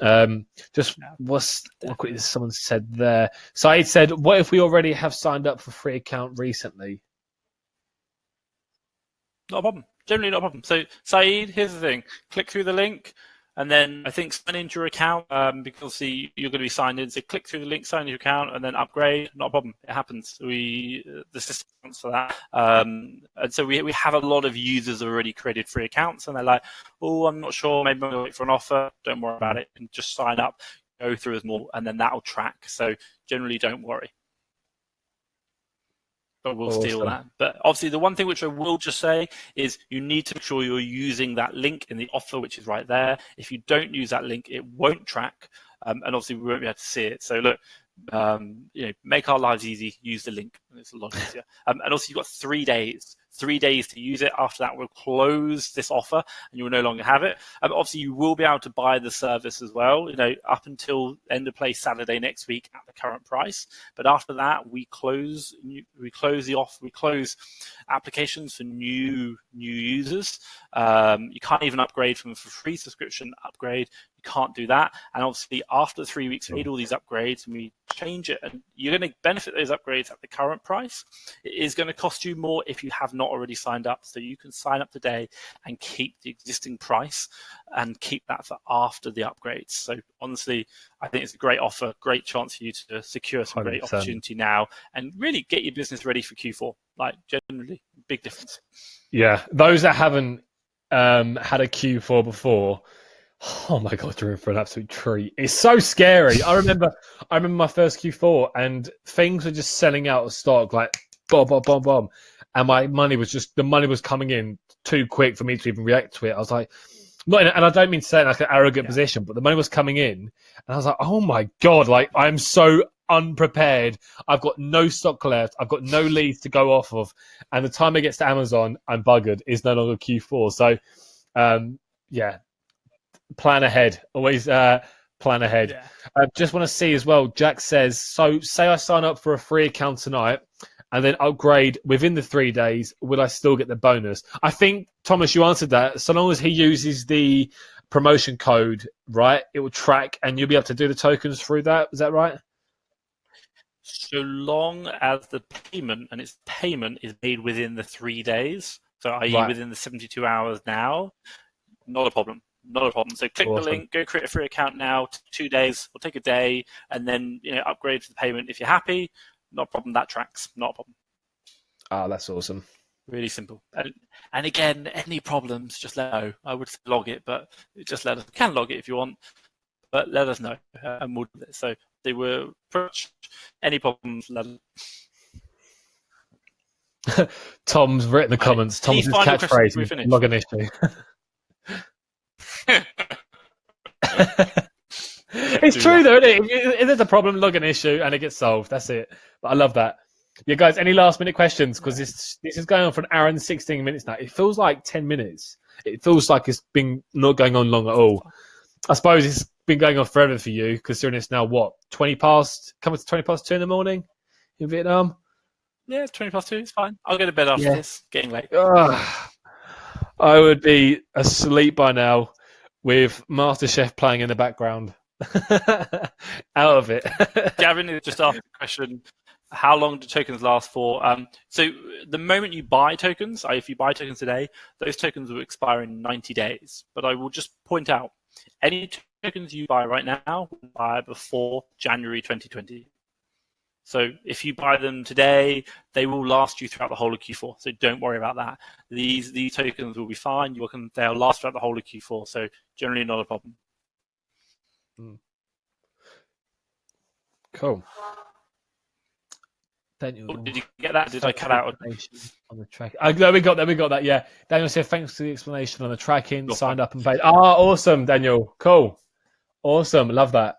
What quickly someone said there. Saeed said, what if we already have signed up for free account recently? Not a problem. Generally not a problem. So Saeed, here's the thing. Click through the link, and then I think sign into your account, because you're going to be signed in. So click through the link, sign into your account, and then upgrade. Not a problem. It happens. The system accounts for that. And so we have a lot of users already created free accounts, and they're like, oh, I'm not sure. Maybe I'm going to wait for an offer. Don't worry about it. And just sign up, go through as more, and then that'll track. So generally, don't worry. we'll steal that. But obviously, the one thing which I will just say is you need to make sure you're using that link in the offer, which is right there. If you don't use that link, it won't track, and obviously we won't be able to see it. So look, make our lives easy. Use the link; it's a lot easier. And also, you've got 3 days. 3 days to use it. After that, we'll close this offer and you will no longer have it. Obviously, you will be able to buy the service as well, up until end of play Saturday next week at the current price. But after that, we close the offer. We close applications for new users. You can't even upgrade from a free subscription upgrade. You can't do that. And obviously, after 3 weeks, we made all these upgrades and we change it. And you're going to benefit those upgrades at the current price. It is going to cost you more if you have not already signed up. So you can sign up today and keep the existing price and keep that for after the upgrades. So honestly, I think it's a great offer, great chance for you to secure some 100%. Great opportunity now and really get your business ready for Q4. Like generally, big difference. Yeah, those that haven't had a Q4 before, oh my God, you're in for an absolute treat. It's so scary. I remember my first Q4 and things were just selling out of stock, like bomb. And the money was coming in too quick for me to even react to it. I was like, and I don't mean to say it like an arrogant position, but the money was coming in and I was like, oh my God, like I'm so unprepared. I've got no stock left. I've got no leads to go off of. And the time it gets to Amazon, I'm buggered. It's no longer Q4. So, plan ahead. Always plan ahead. Yeah. I just want to see as well, Jack says, so say I sign up for a free account tonight and then upgrade within the 3 days, will I still get the bonus? I think, Thomas, you answered that. So long as he uses the promotion code, right, it will track and you'll be able to do the tokens through that. Is that right? So long as the payment is made within the 3 days, so i.e. within the 72 hours now, not a problem. Not a problem. So click the link, go create a free account now, 2 days, or take a day, and then upgrade to the payment if you're happy. Not a problem. That tracks. Not a problem. Oh, that's awesome. Really simple. And again, any problems, just let us know. I would log it, but just let us. You can log it if you want, but let us know, and we'll do it. So they were any problems. Let us. Tom's written the comments. Tom's catchphrase. Log an issue. It's true though, isn't it? If there's a problem, log an issue and it gets solved. That's it. But I love that. Yeah, guys, any last minute questions? Because this is going on for an hour and 16 minutes now. It feels like 10 minutes. It feels like it's been not going on long at all. I suppose it's been going on forever for you, considering it's now coming to 20 past 2 in the morning in Vietnam? Yeah, it's 20 past 2. It's fine. I'll go to bed after this. Getting late. I would be asleep by now with MasterChef playing in the background. Out of it. Gavin has just asked a question. How long do tokens last for? So the moment you buy tokens, if you buy tokens today, those tokens will expire in 90 days. But I will just point out, any tokens you buy right now, buy before January 2020. So if you buy them today, they will last you throughout the whole of Q4. So don't worry about that. These tokens will be fine. They'll last throughout the whole of Q4. So generally not a problem. Cool. Daniel, did you get that? Did I cut out on the track? There we got that. Yeah. Daniel said thanks for the explanation on the tracking. Signed up and paid. Awesome, Daniel. Cool. Awesome. Love that.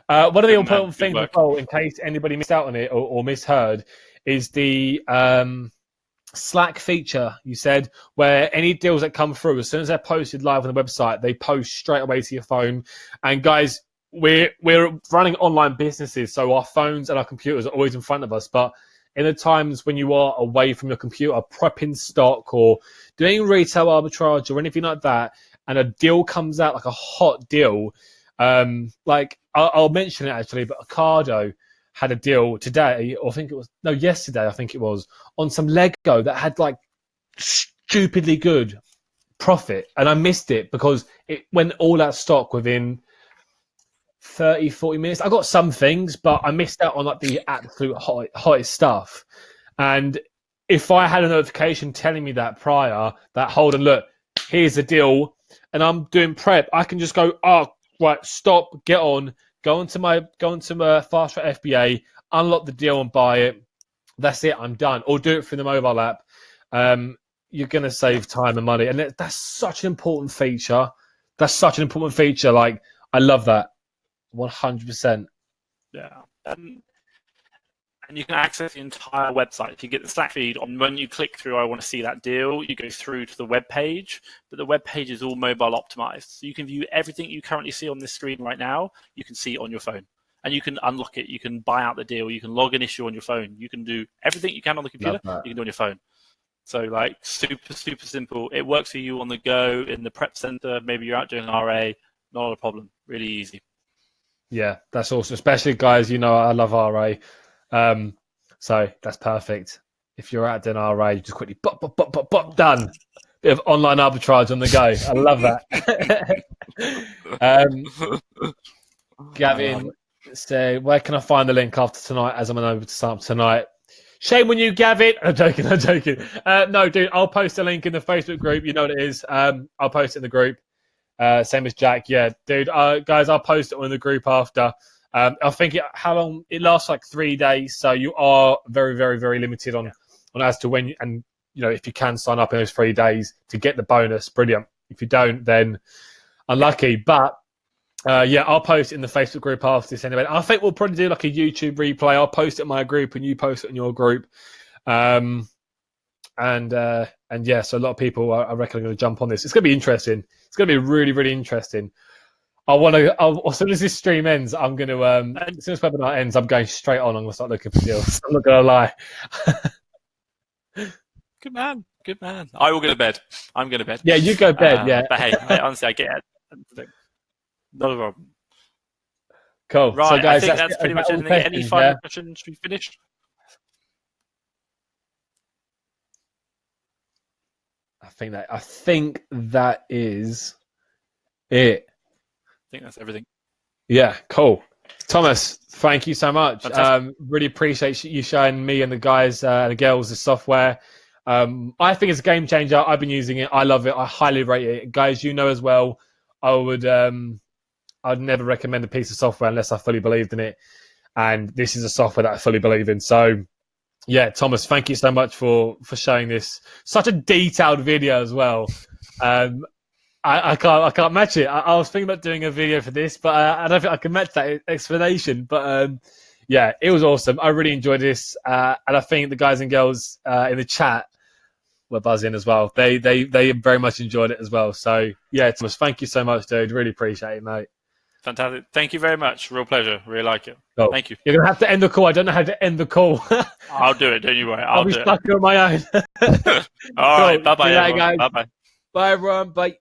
One of the important things as well, in case anybody missed out on it or misheard, is the Slack feature, you said, where any deals that come through, as soon as they're posted live on the website, they post straight away to your phone. And guys, we're running online businesses, so our phones and our computers are always in front of us. But in the times when you are away from your computer, prepping stock or doing retail arbitrage or anything like that, and a deal comes out, like a hot deal, like I'll mention it actually, but Ocado had a deal today, or yesterday, I think it was, on some Lego that had like stupidly good profit. And I missed it because it went all out of stock within 30, 40 minutes. I got some things, but I missed out on like the absolute hottest stuff. And if I had a notification telling me that prior, that hold on, look, here's the deal, and I'm doing prep, I can just go, right, stop, get on, go onto my FastTrack FBA, unlock the deal and buy it. That's it. I'm done. Or do it through the mobile app. You're going to save time and money. And that's such an important feature. Like, I love that. 100%. Yeah. And you can access the entire website. If you get the Slack feed on, when you click through, I want to see that deal, you go through to the web page, but the web page is all mobile optimized. So you can view everything you currently see on this screen right now, you can see on your phone. And you can unlock it, you can buy out the deal, you can log an issue on your phone, you can do everything you can on the computer, you can do on your phone. So like super, super simple. It works for you on the go, in the prep center, maybe you're out doing RA, not a problem, really easy. Yeah, that's awesome. Especially guys, I love RA. So that's perfect. If you're out doing RA, you just quickly pop, done. Bit of online arbitrage on the go. I love that. Gavin said, where can I find the link after tonight, as I'm unable to start tonight? Shame on you, Gavin. I'm joking. No, dude, I'll post a link in the Facebook group. You know what it is. I'll post it in the group. Same as Jack. Yeah, dude. Guys, I'll post it in the group after. I think how long it lasts, like 3 days, so you are very, very, very limited on as to when, and if you can sign up in those 3 days to get the bonus, brilliant. If you don't, then unlucky. But I'll post it in the Facebook group after this anyway. I think we'll probably do like a YouTube replay. I'll post it in my group and you post it in your group. So a lot of people I reckon are going to jump on this. It's going to be interesting. It's going to be really, really interesting. As soon as this stream ends, I'm going to, as soon as webinar ends, I'm going straight on. I'm going to start looking for deals. I'm not going to lie. Good man. I will go to bed. I'm going to bed. Yeah, you go bed, yeah. But hey, honestly, I get it. Not a problem. Cool. Right, so guys, I think that's pretty much anything. Any final questions? Should we finish? I think that is it. I think that's everything. Yeah, cool. Thomas, thank you so much. Really appreciate you showing me and the guys and the girls the software. I think it's a game changer. I've been using it. I love it. I highly rate it. Guys, as well, I'd never recommend a piece of software unless I fully believed in it. And this is a software that I fully believe in. So, yeah, Thomas, thank you so much for showing this. Such a detailed video as well. I can't match it. I was thinking about doing a video for this, but I don't think I can match that explanation. But it was awesome. I really enjoyed this, and I think the guys and girls in the chat were buzzing as well. They very much enjoyed it as well. So yeah, Thomas, thank you so much, dude. Really appreciate it, mate. Fantastic. Thank you very much. Real pleasure. Really like it. Cool. Thank you. You're gonna have to end the call. I don't know how to end the call. I'll do it. Don't you worry. I'll be stuck on my own. All right. Bye bye, guys. Bye bye. Bye, everyone. Bye.